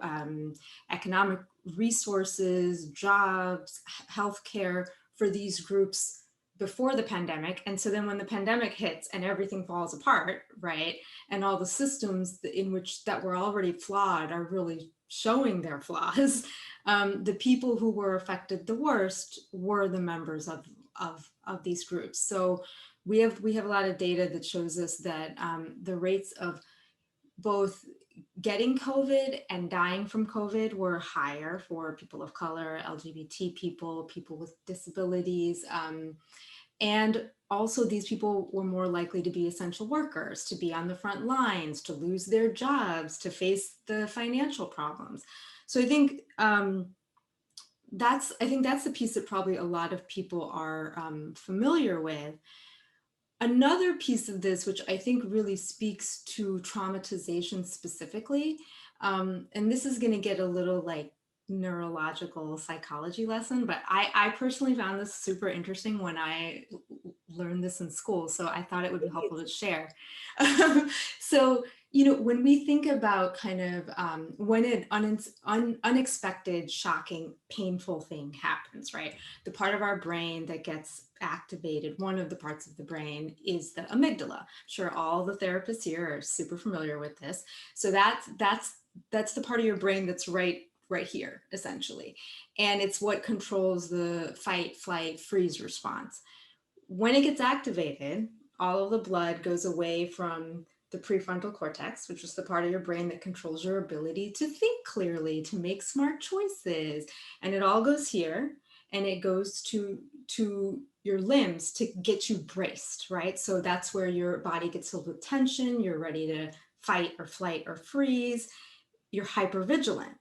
economic resources, jobs, healthcare for these groups before the pandemic. And so then when the pandemic hits and everything falls apart, right, and all the systems that were already flawed are really showing their flaws, the people who were affected the worst were the members of these groups. So we have a lot of data that shows us that the rates of both getting COVID and dying from COVID were higher for people of color, LGBT people, people with disabilities. And also these people were more likely to be essential workers, to be on the front lines, to lose their jobs, to face the financial problems. So I think that's the piece that probably a lot of people are familiar with. Another piece of this, which I think really speaks to traumatization specifically, and this is going to get a little like neurological psychology lesson, but I personally found this super interesting when I learned this in school. So I thought it would be helpful to share. So, you know, when we think about kind of when an unexpected, shocking, painful thing happens, right? The part of our brain that gets activated, one of the parts of the brain is the amygdala. I'm sure all the therapists here are super familiar with this. So that's the part of your brain that's right here, essentially. And it's what controls the fight, flight, freeze response. When it gets activated, all of the blood goes away from the prefrontal cortex, which is the part of your brain that controls your ability to think clearly, to make smart choices. And it all goes here, and it goes to your limbs to get you braced, right? So that's where your body gets filled with tension. You're ready to fight or flight or freeze. You're hypervigilant.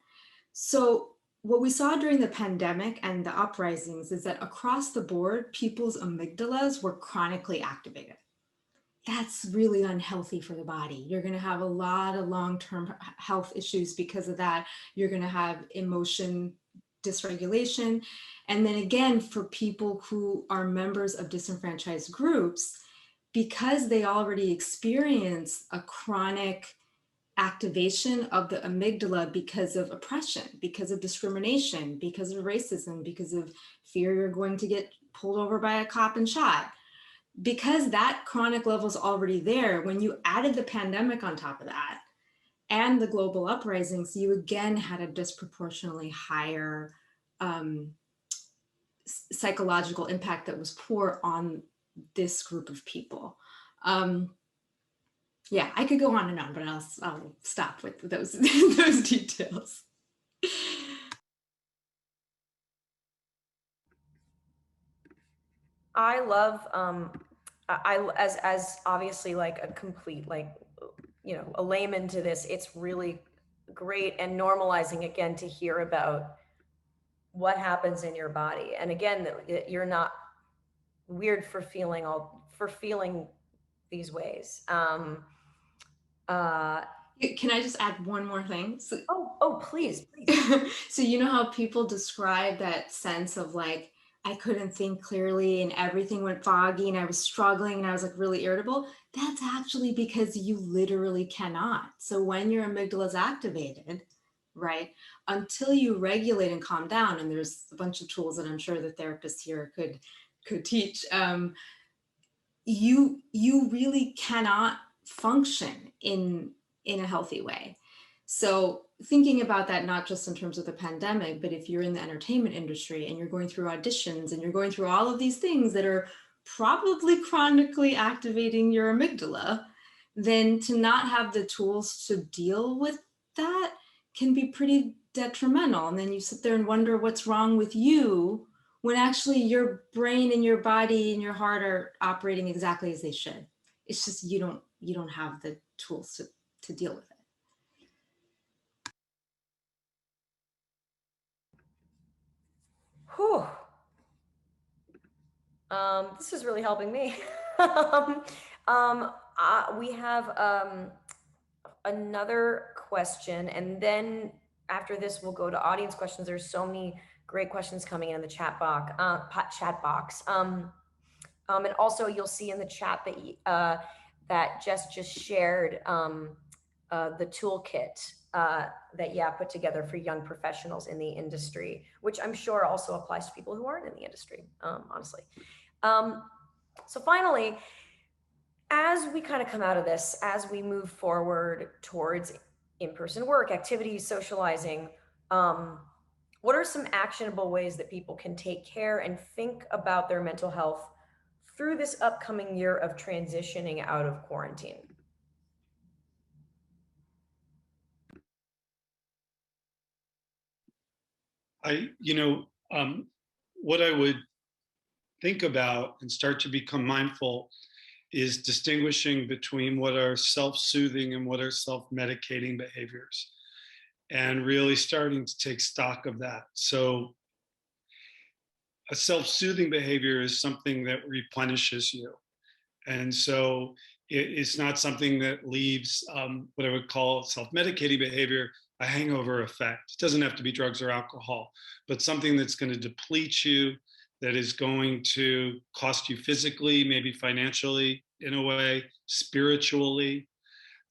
So what we saw during the pandemic and the uprisings is that across the board, people's amygdalas were chronically activated. That's really unhealthy for the body. You're going to have a lot of long-term health issues because of that. You're going to have emotion dysregulation. And then again, for people who are members of disenfranchised groups, because they already experience a chronic activation of the amygdala because of oppression, because of discrimination, because of racism, because of fear you're going to get pulled over by a cop and shot. Because that chronic level is already there, when you added the pandemic on top of that and the global uprisings, you again had a disproportionately higher psychological impact that was poor on this group of people. Yeah, I could go on and on, but I'll stop with those those details. I love as obviously like a complete, like, you know, a layman to this, it's really great and normalizing again to hear about what happens in your body. And again, that you're not weird for feeling these ways. Can I just add one more thing? So, Please. so you know how people describe that sense of like, I couldn't think clearly and everything went foggy and I was struggling and I was like really irritable? That's actually because you literally cannot. So when your amygdala is activated, right, until you regulate and calm down, and there's a bunch of tools that I'm sure the therapists here could teach, you really cannot function in a healthy way. So thinking about that, not just in terms of the pandemic, but if you're in the entertainment industry and you're going through auditions and you're going through all of these things that are probably chronically activating your amygdala, then to not have the tools to deal with that can be pretty detrimental. And then you sit there and wonder what's wrong with you when actually your brain and your body and your heart are operating exactly as they should. It's just you don't have the tools to deal with it. Whew. This is really helping me. We have another question, and then after this, we'll go to audience questions. There's so many great questions coming in the chat box. And also, you'll see in the chat that Jess just shared the toolkit that put together for young professionals in the industry, which I'm sure also applies to people who aren't in the industry, honestly. So finally, as we kind of come out of this, as we move forward towards in-person work, activities, socializing, what are some actionable ways that people can take care and think about their mental health through this upcoming year of transitioning out of quarantine? what I would think about and start to become mindful is distinguishing between what are self-soothing and what are self-medicating behaviors, and really starting to take stock of that. So a self-soothing behavior is something that replenishes you. And so it's not something that leaves what I would call self-medicating behavior, a hangover effect. It doesn't have to be drugs or alcohol, but something that's going to deplete you, that is going to cost you physically, maybe financially in a way, spiritually,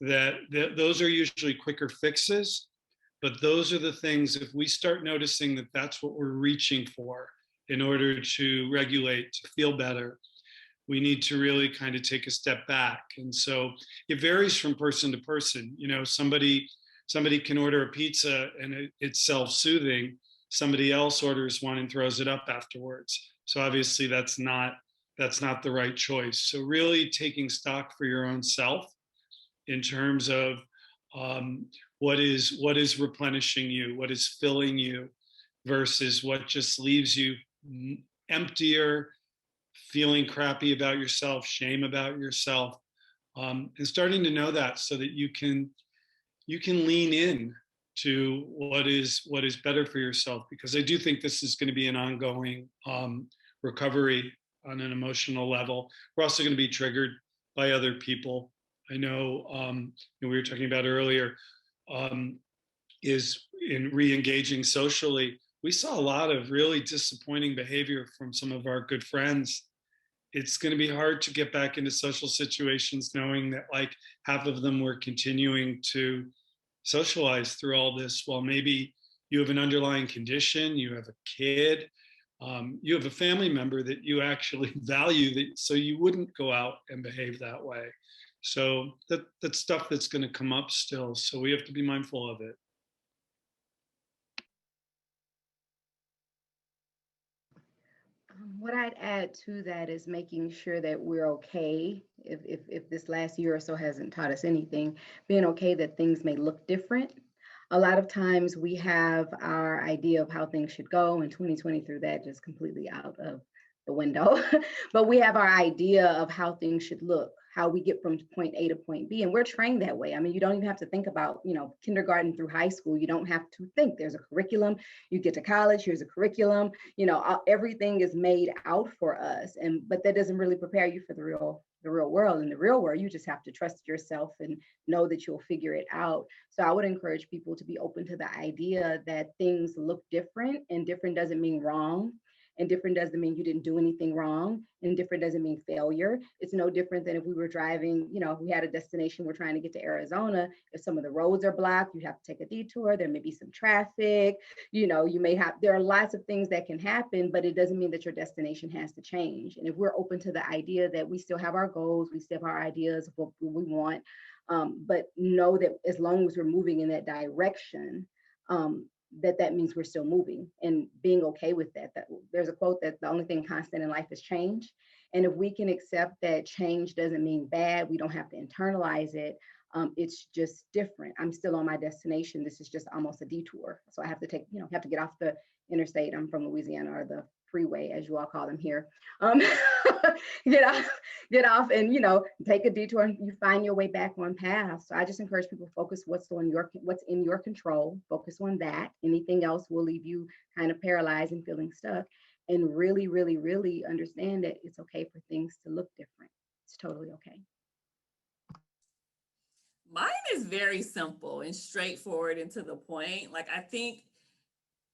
that those are usually quicker fixes. But those are the things, if we start noticing that that's what we're reaching for in order to regulate, to feel better, we need to really kind of take a step back. And so it varies from person to person. Somebody can order a pizza and it's self-soothing. Somebody else orders one and throws it up afterwards. So obviously that's not the right choice. So really taking stock for your own self in terms of what is replenishing you, what is filling you, versus what just leaves you emptier, feeling crappy about yourself, shame about yourself, and starting to know that so that you can lean in to what is better for yourself. Because I do think this is going to be an ongoing recovery on an emotional level. We're also going to be triggered by other people. I know we were talking about earlier, is in re-engaging socially. We saw a lot of really disappointing behavior from some of our good friends. It's going to be hard to get back into social situations knowing that like half of them were continuing to socialize through all this, while maybe you have an underlying condition, you have a kid, you have a family member that you actually value, that so you wouldn't go out and behave that way. So that's stuff that's going to come up still. So we have to be mindful of it. What I'd add to that is making sure that we're okay. If this last year or so hasn't taught us anything, being okay that things may look different. A lot of times we have our idea of how things should go, and 2020 threw that just completely out of the window. But we have our idea of how things should look, how we get from point A to point B, and we're trained that way. I mean, you don't even have to think about, kindergarten through high school. You don't have to think. There's a curriculum. You get to college, here's a curriculum. Everything is made out for us, but that doesn't really prepare you for the real world. In the real world, you just have to trust yourself and know that you'll figure it out. So I would encourage people to be open to the idea that things look different, and different doesn't mean wrong. And different doesn't mean you didn't do anything wrong. And different doesn't mean failure. It's no different than if we were driving, we had a destination, we're trying to get to Arizona. If some of the roads are blocked, you have to take a detour. There may be some traffic, there are lots of things that can happen, but it doesn't mean that your destination has to change. And if we're open to the idea that we still have our goals, we still have our ideas of what we want, but know that as long as we're moving in that direction, that means we're still moving, and being okay with that. There's a quote that the only thing constant in life is change. And if we can accept that change doesn't mean bad, we don't have to internalize it. It's just different. I'm still on my destination. This is just almost a detour. So I have to have to get off the interstate. I'm from Louisiana, or the freeway, as you all call them here. Get off and, take a detour, and you find your way back on path. So I just encourage people to focus what's in your control, focus on that. Anything else will leave you kind of paralyzed and feeling stuck, and really, really, really understand that it's okay for things to look different. It's totally okay. Mine is very simple and straightforward and to the point. Like, I think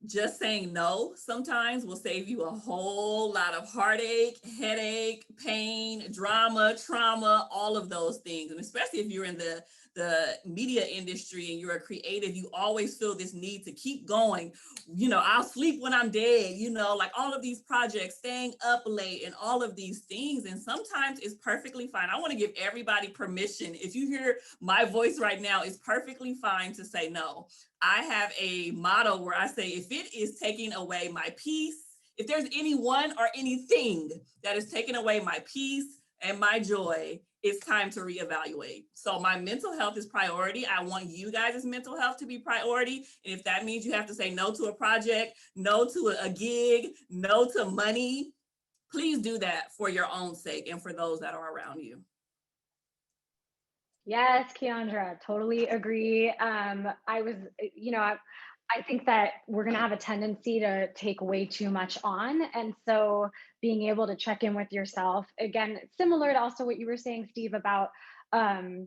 just saying no sometimes will save you a whole lot of heartache, headache, pain, drama, trauma, all of those things. And especially if you're in the media industry and you're a creative, you always feel this need to keep going. I'll sleep when I'm dead, like all of these projects, staying up late and all of these things. And sometimes it's perfectly fine. I want to give everybody permission. If you hear my voice right now, it's perfectly fine to say no. I have a motto where I say, if it is taking away my peace, if there's anyone or anything that is taking away my peace, and my joy, it's time to reevaluate. So my mental health is priority. I want you guys' mental health to be priority. And if that means you have to say no to a project, no to a gig, no to money, please do that for your own sake and for those that are around you. Yes, Keandra, totally agree. I think that we're going to have a tendency to take way too much on. And so being able to check in with yourself, again, similar to also what you were saying, Steve, about kind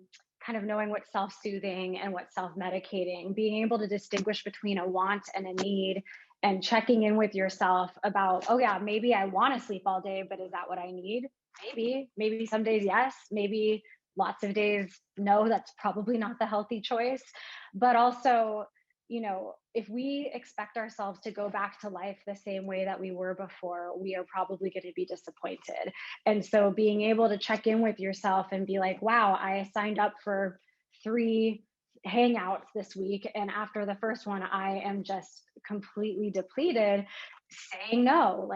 of knowing what's self-soothing and what's self-medicating, being able to distinguish between a want and a need, and checking in with yourself about, oh yeah, maybe I want to sleep all day, but is that what I need? Maybe some days, yes, maybe lots of days, no, that's probably not the healthy choice. But also, if we expect ourselves to go back to life the same way that we were before, we are probably going to be disappointed. And so being able to check in with yourself and be like, wow, I signed up for 3 hangouts this week, and after the first one, I am just completely depleted. Saying no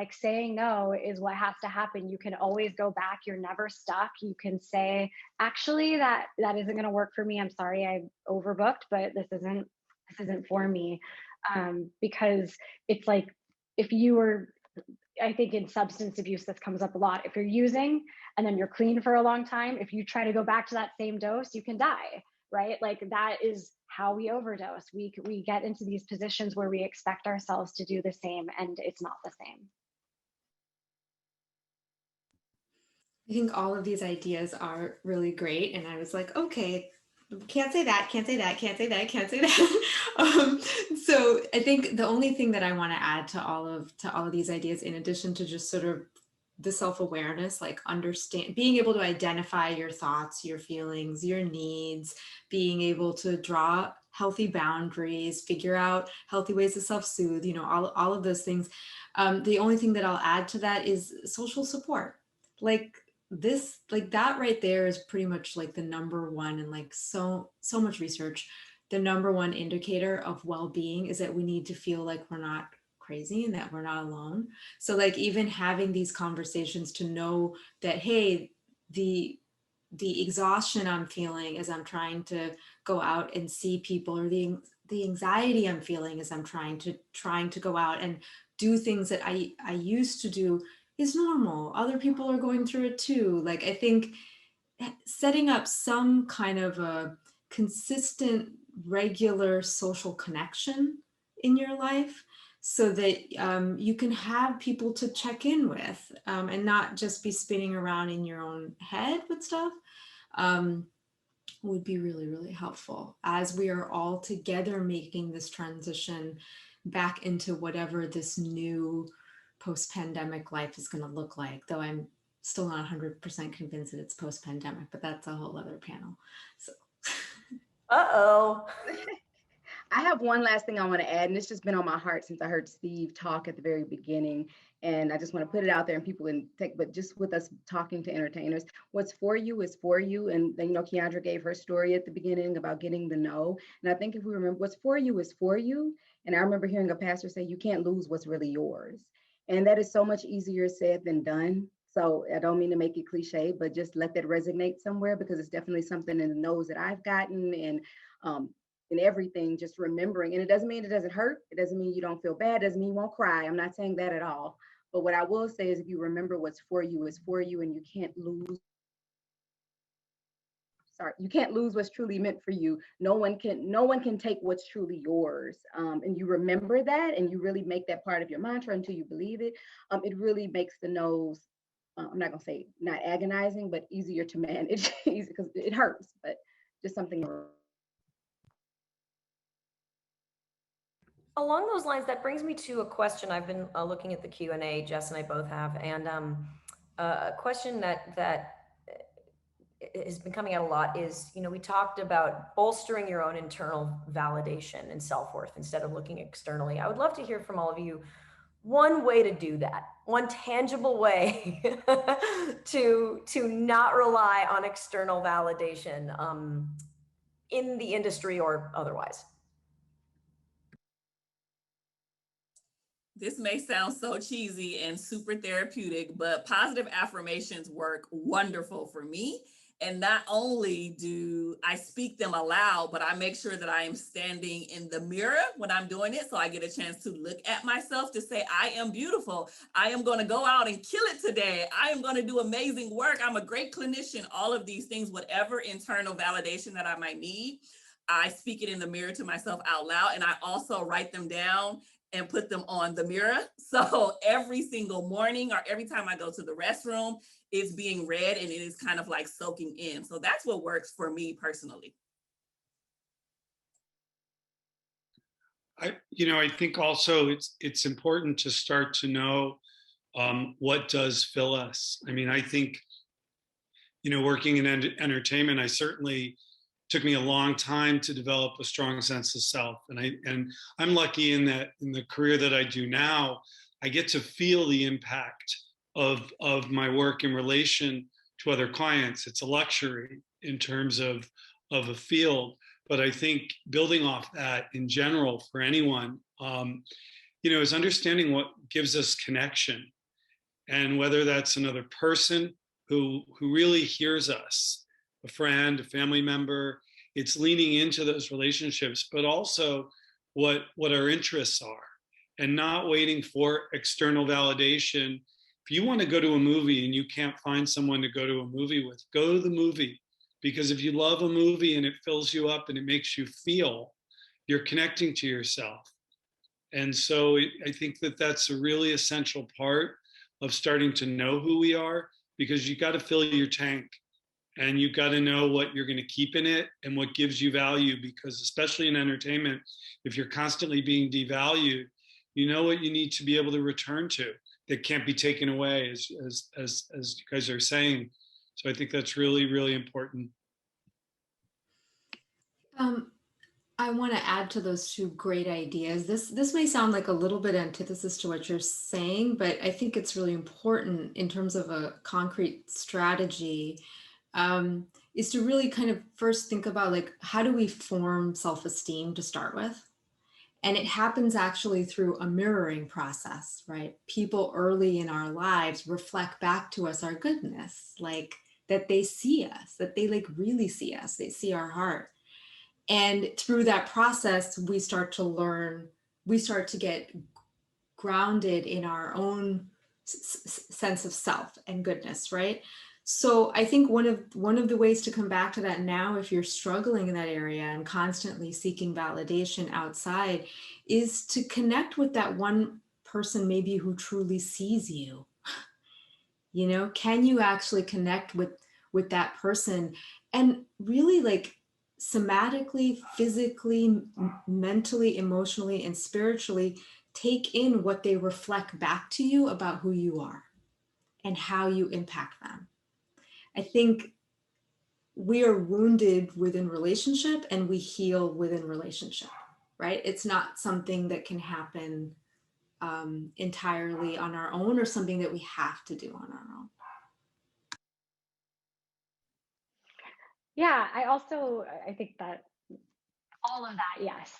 is what has to happen. You can always go back. You're never stuck. You can say, actually, that isn't going to work for me. I'm sorry, I overbooked, but this isn't for me. Because it's like, if you were, I think in substance abuse, this comes up a lot. If you're using and then you're clean for a long time, if you try to go back to that same dose, you can die, right? Like, that is how we overdose. We get into these positions where we expect ourselves to do the same, and it's not the same. I think all of these ideas are really great. And I was like, okay, can't say that, can't say that, can't say that, can't say that. So I think the only thing that I want to add to all of these ideas, in addition to just sort of the self-awareness, like being able to identify your thoughts, your feelings, your needs, being able to draw healthy boundaries, figure out healthy ways to self-soothe, all of those things. The only thing that I'll add to that is social support. Like that right there is pretty much like the number one, and like so much research, the number one indicator of well-being is that we need to feel like we're not crazy and that we're not alone. So like even having these conversations to know that, hey, the exhaustion I'm feeling as I'm trying to go out and see people, or the anxiety I'm feeling as I'm trying to go out and do things that I used to do is normal. Other people are going through it too. Like, I think setting up some kind of a consistent, regular social connection in your life, so that you can have people to check in with, and not just be spinning around in your own head with stuff, would be really, really helpful as we are all together making this transition back into whatever this new post-pandemic life is going to look like, though I'm still not 100% convinced that it's post-pandemic, but that's a whole other panel. So Uh-oh. I have one last thing I want to add, and it's just been on my heart since I heard Steve talk at the very beginning. And I just want to put it out there, and people can take, but just with us talking to entertainers, what's for you is for you. And Keandra gave her story at the beginning about getting the no. And I think if we remember, what's for you is for you. And I remember hearing a pastor say, you can't lose what's really yours. And that is so much easier said than done. So I don't mean to make it cliche, but just let that resonate somewhere, because it's definitely something in the no's that I've gotten, and everything, just remembering. And it doesn't mean it doesn't hurt. It doesn't mean you don't feel bad. It doesn't mean you won't cry. I'm not saying that at all. But what I will say is, if you remember what's for you is for you, and you can't lose. You can't lose what's truly meant for you. No one can take what's truly yours. And you remember that, and you really make that part of your mantra until you believe it. It really makes the no's, I'm not gonna say not agonizing, but easier to manage, because it hurts, but just something. Along those lines, that brings me to a question. I've been looking at the Q&A, Jess and I both have, and a question that has been coming out a lot is, we talked about bolstering your own internal validation and self-worth instead of looking externally. I would love to hear from all of you one way to do that, one tangible way to not rely on external validation in the industry or otherwise. This may sound so cheesy and super therapeutic, but positive affirmations work wonderful for me. And not only do I speak them aloud, but I make sure that I am standing in the mirror when I'm doing it. So I get a chance to look at myself to say, I am beautiful. I am going to go out and kill it today. I am going to do amazing work. I'm a great clinician. All of these things, whatever internal validation that I might need, I speak it in the mirror to myself out loud. And I also write them down and put them on the mirror. So every single morning or every time I go to the restroom, it's being read and it is kind of like soaking in. So that's what works for me personally. I think also it's important to start to know what does fill us. I mean, I think, working in entertainment, I certainly took me a long time to develop a strong sense of self. And I'm lucky in that in the career that I do now, I get to feel the impact of my work in relation to other clients. It's a luxury in terms of a field. But I think building off that in general for anyone, is understanding what gives us connection. And whether that's another person who really hears us, a friend, a family member, it's leaning into those relationships, but also what our interests are and not waiting for external validation. If you want to go to a movie and you can't find someone to go to a movie with, go to the movie. Because if you love a movie and it fills you up and it makes you feel, you're connecting to yourself. And so I think that that's a really essential part of starting to know who we are, because you got to fill your tank and you got to know what you're going to keep in it and what gives you value. Because especially in entertainment, if you're constantly being devalued, you know what you need to be able to return to that can't be taken away, as you guys are saying. So I think that's really, really important. I want to add to those two great ideas. This may sound like a little bit antithesis to what you're saying, but I think it's really important in terms of a concrete strategy, is to really kind of first think about, like, how do we form self-esteem to start with? And it happens actually through a mirroring process, right? People early in our lives reflect back to us our goodness, like that they see us, that they like really see us, they see our heart. And through that process, we start to learn, we start to get grounded in our own sense of self and goodness, right? So I think one of the ways to come back to that now, if you're struggling in that area and constantly seeking validation outside, is to connect with that one person maybe who truly sees you. Can you actually connect with that person and really, like, somatically, physically, mentally, emotionally, and spiritually take in what they reflect back to you about who you are and how you impact them? I think we are wounded within relationship and we heal within relationship, right? It's not something that can happen entirely on our own, or something that we have to do on our own. Yeah, I think that all of that, yes.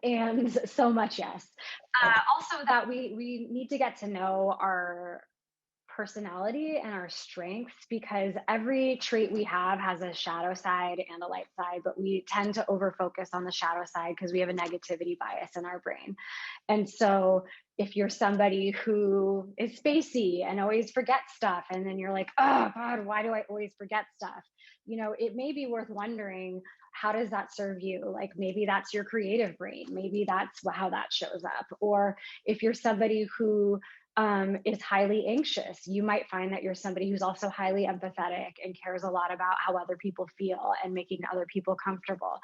And so much, yes. Also that we need to get to know our personality and our strengths, because every trait we have has a shadow side and a light side, but we tend to over focus on the shadow side because we have a negativity bias in our brain. And so if you're somebody who is spacey and always forgets stuff, and then you're like, oh God, why do I always forget stuff? It may be worth wondering, how does that serve you? Like, maybe that's your creative brain. Maybe that's how that shows up. Or if you're somebody who is highly anxious, you might find that you're somebody who's also highly empathetic and cares a lot about how other people feel and making other people comfortable.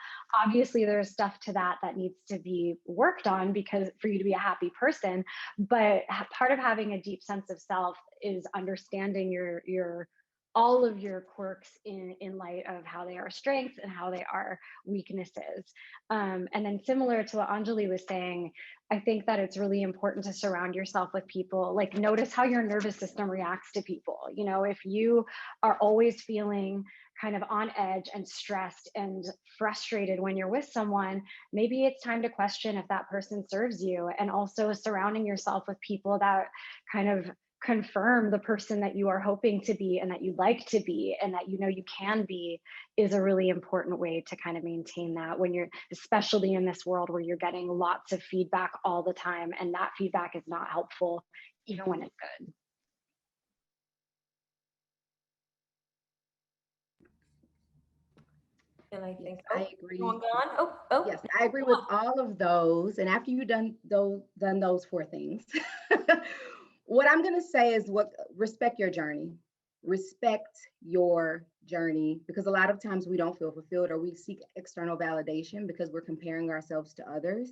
Obviously, there's stuff to that needs to be worked on because for you to be a happy person, but part of having a deep sense of self is understanding your all of your quirks in light of how they are strengths and how they are weaknesses. And then similar to what Anjali was saying, I think that it's really important to surround yourself with people, like notice how your nervous system reacts to people. You know, if you are always feeling kind of on edge and stressed and frustrated when you're with someone, maybe it's time to question if that person serves you. And also surrounding yourself with people that kind of confirm the person that you are hoping to be and that you like to be and that you know you can be is a really important way to kind of maintain that when you're, especially in this world where you're getting lots of feedback all the time and that feedback is not helpful even when it's good. And I think, I agree. you want to go on? Oh, yes, I agree with all of those. And after you've done those four things, what I'm going to say is respect your journey. Respect your journey, because a lot of times we don't feel fulfilled or we seek external validation because we're comparing ourselves to others.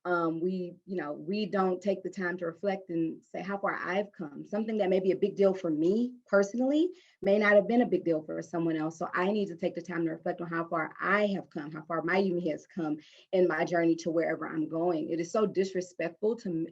We don't take the time to reflect and say how far I've come. Something that may be a big deal for me personally may not have been a big deal for someone else. So I need to take the time to reflect on how far I have come, how far my Yumi has come in my journey to wherever I'm going. It's so disrespectful to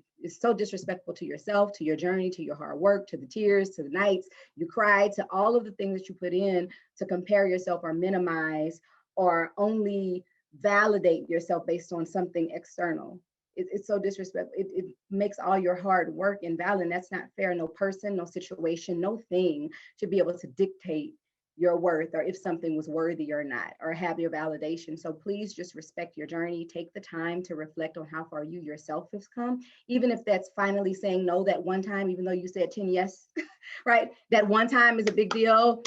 yourself, to your journey, to your hard work, to the tears, to the nights you cried, to all of the things that you put in to compare yourself or minimize or only validate yourself based on something external. It's so disrespectful. It makes all your hard work invalid. And that's not fair. No person, no situation, no thing should be able to dictate your worth or if something was worthy or not, or have your validation. So please just respect your journey. Take the time to reflect on how far you yourself have come, even if that's finally saying no that one time, even though you said 10 yes, right? That one time is a big deal.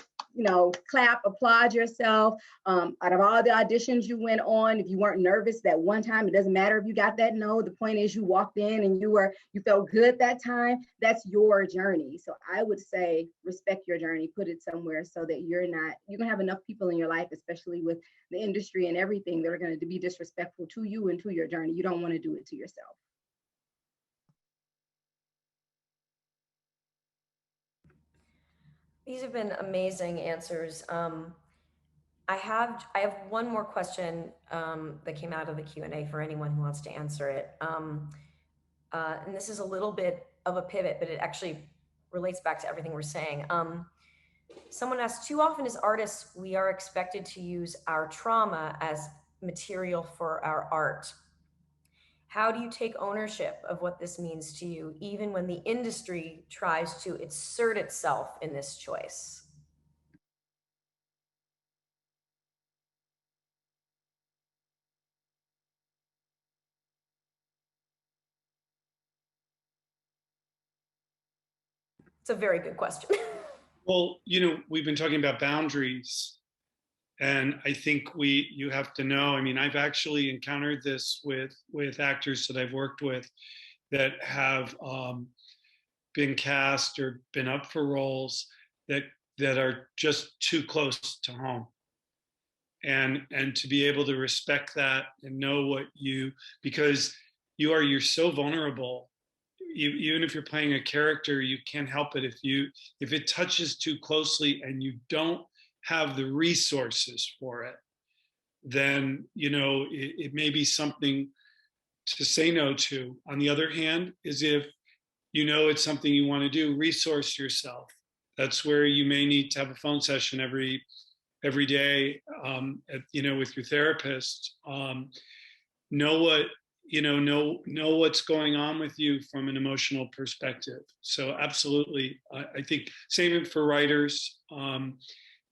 Clap, applaud yourself. Out of all the auditions you went on, if you weren't nervous that one time, it doesn't matter if you got that no. The point is you walked in and you felt good that time. That's your journey. So I would say respect your journey, put it somewhere so that you're going to have enough people in your life, especially with the industry and everything, that are going to be disrespectful to you and to your journey. You don't want to do it to yourself. these have been amazing answers. I have one more question that came out of the Q&A for anyone who wants to answer it. And this is a little bit of a pivot, but it actually relates back to everything we're saying. Someone asked, too often as artists, we are expected to use our trauma as material for our art. How do you take ownership of what this means to you, even when the industry tries to assert itself in this choice? It's a very good question. Well, we've been talking about boundaries, and I think you have to know. I mean, I've actually encountered this with actors that I've worked with that have been cast or been up for roles that are just too close to home, and to be able to respect that and know because you're so vulnerable. Even if you're playing a character, you can't help it if it touches too closely and you don't have the resources for it, then it may be something to say no to. On the other hand, is if it's something you want to do, resource yourself. That's where you may need to have a phone session every day, with your therapist. Know what's going on with you from an emotional perspective. So absolutely, I think same for writers.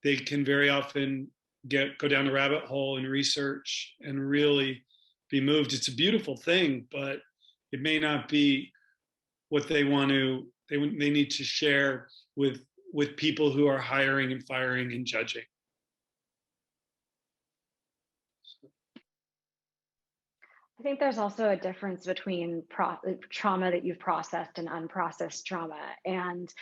They can very often go down the rabbit hole in research and really be moved. It's a beautiful thing, but it may not be what they need to share with people who are hiring and firing and judging. I think there's also a difference between trauma that you've processed and unprocessed trauma. And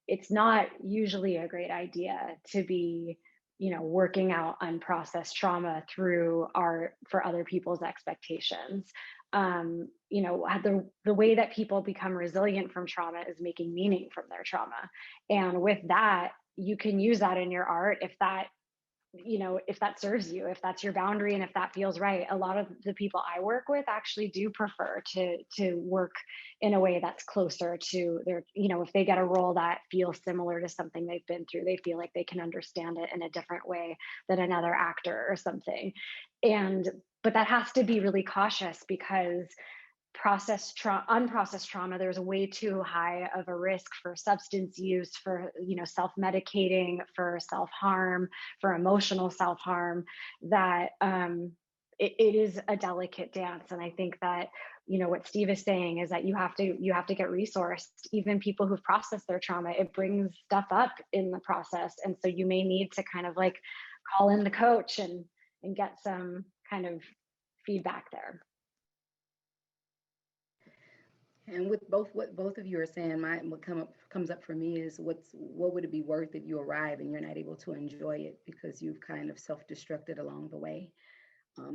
it's not usually a great idea to be, working out unprocessed trauma through art for other people's expectations. The way that people become resilient from trauma is making meaning from their trauma. And with that, you can use that in your art if that, if that serves you, if that's your boundary, and if that feels right. A lot of the people I work with actually do prefer to work in a way that's closer to their, if they get a role that feels similar to something they've been through, they feel like they can understand it in a different way than another actor or something. But that has to be really cautious, because unprocessed trauma, there's way too high of a risk for substance use, for self-medicating, for self-harm, for emotional self-harm, that it is a delicate dance. And I think that what Steve is saying is that you have to get resourced. Even people who've processed their trauma, it brings stuff up in the process, and so you may need to kind of like call in the coach and get some kind of feedback there. And with what both of you are saying, what comes up for me is what would it be worth if you arrive and you're not able to enjoy it because you've kind of self-destructed along the way.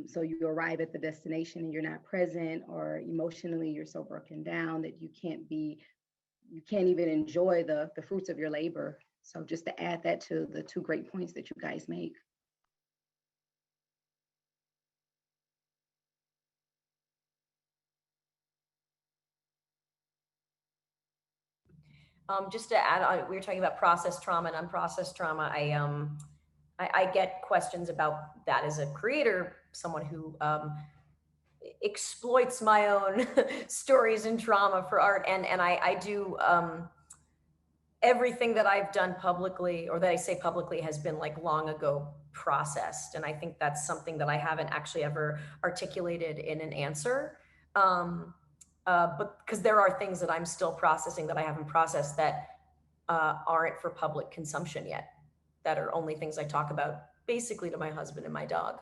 So you arrive at the destination and you're not present, or emotionally you're so broken down that you can't even enjoy the fruits of your labor. So just to add that to the two great points that you guys make. Just to add on, we were talking about processed trauma and unprocessed trauma. I get questions about that as a creator, someone who exploits my own stories and trauma for art, and I do everything that I've done publicly, or that I say publicly, has been like long ago processed, and I think that's something that I haven't actually ever articulated in an answer. But because there are things that I'm still processing that I haven't processed that aren't for public consumption yet, that are only things I talk about basically to my husband and my dog.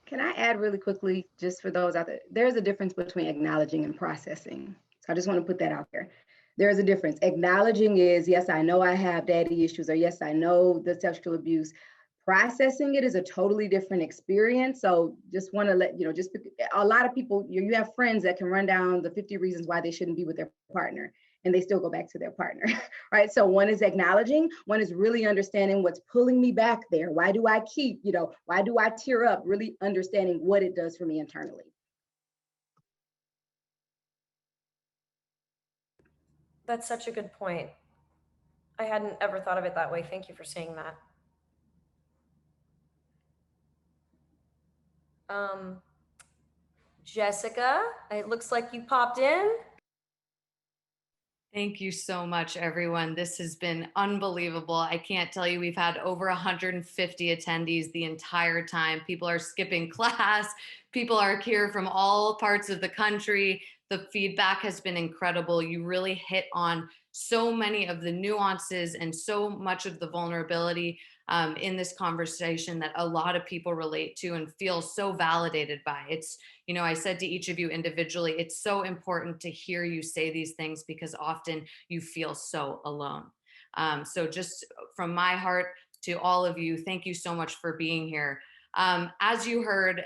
Can I add really quickly, just for those out there, there's a difference between acknowledging and processing. So I just want to put that out there. There's a difference. Acknowledging is, yes, I know I have daddy issues, or yes, I know the sexual abuse. Processing it is a totally different experience. So just want to let just a lot of people, you have friends that can run down the 50 reasons why they shouldn't be with their partner, and they still go back to their partner, right? So one is acknowledging, one is really understanding what's pulling me back there. Why do I why do I tear up? Really understanding what it does for me internally. That's such a good point. I hadn't ever thought of it that way. Thank you for saying that. Jessica, it looks like you popped in. Thank you so much, everyone. This has been unbelievable. I can't tell you, we've had over 150 attendees the entire time. People are skipping class. People are here from all parts of the country. The feedback has been incredible. You really hit on so many of the nuances and so much of the vulnerability in this conversation that a lot of people relate to and feel so validated by. It's, I said to each of you individually, it's so important to hear you say these things because often you feel so alone. So just from my heart to all of you, thank you so much for being here. As you heard,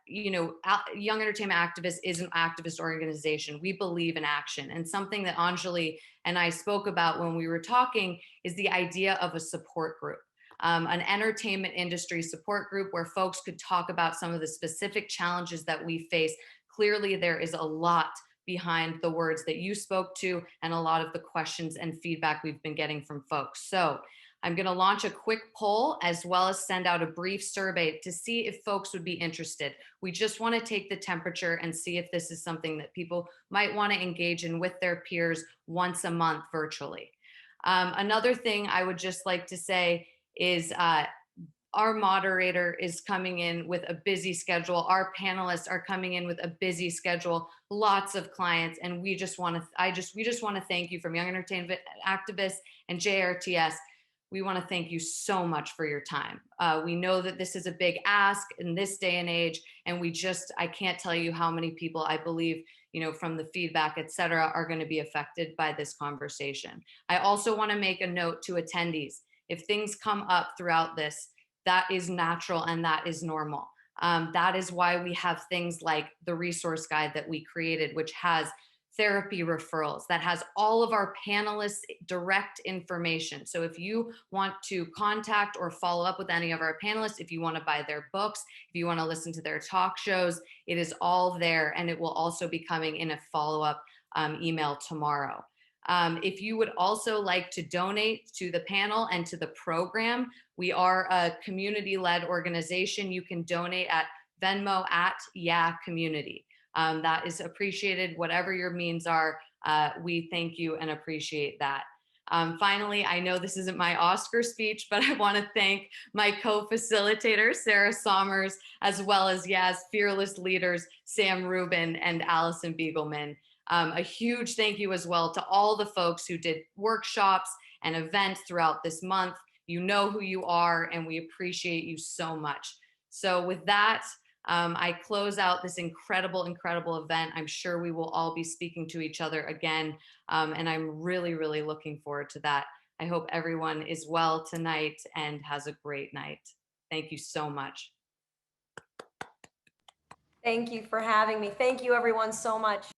Young Entertainment Activists is an activist organization. We believe in action. And something that Anjali and I spoke about when we were talking is the idea of a support group. An entertainment industry support group where folks could talk about some of the specific challenges that we face. Clearly, there is a lot behind the words that you spoke to and a lot of the questions and feedback we've been getting from folks. So I'm going to launch a quick poll as well as send out a brief survey to see if folks would be interested. We just want to take the temperature and see if this is something that people might want to engage in with their peers once a month virtually. Another thing I would just like to say is our moderator is coming in with a busy schedule. Our panelists are coming in with a busy schedule, lots of clients, and we just want to thank you from Young Entertainment Activists and JRTS. We want to thank you so much for your time. We know that this is a big ask in this day and age, and I can't tell you how many people I believe, from the feedback, et cetera, are going to be affected by this conversation. I also want to make a note to attendees. If things come up throughout this, that is natural and that is normal. That is why we have things like the resource guide that we created, which has therapy referrals that has all of our panelists' direct information. So if you want to contact or follow up with any of our panelists, if you want to buy their books, if you want to listen to their talk shows, it is all there, and it will also be coming in a follow-up email tomorrow. If you would also like to donate to the panel and to the program, we are a community-led organization. You can donate at Venmo at Community. That is appreciated. Whatever your means are, we thank you and appreciate that. Finally, I know this isn't my Oscar speech, but I want to thank my co-facilitators, Sarah Sommers, as well as fearless leaders, Sam Rubin and Allison Biegelman. A huge thank you as well to all the folks who did workshops and events throughout this month. You know who you are, and we appreciate you so much. So with that, I close out this incredible, incredible event. I'm sure we will all be speaking to each other again, and I'm really, really looking forward to that. I hope everyone is well tonight and has a great night. Thank you so much. Thank you for having me. Thank you, everyone, so much.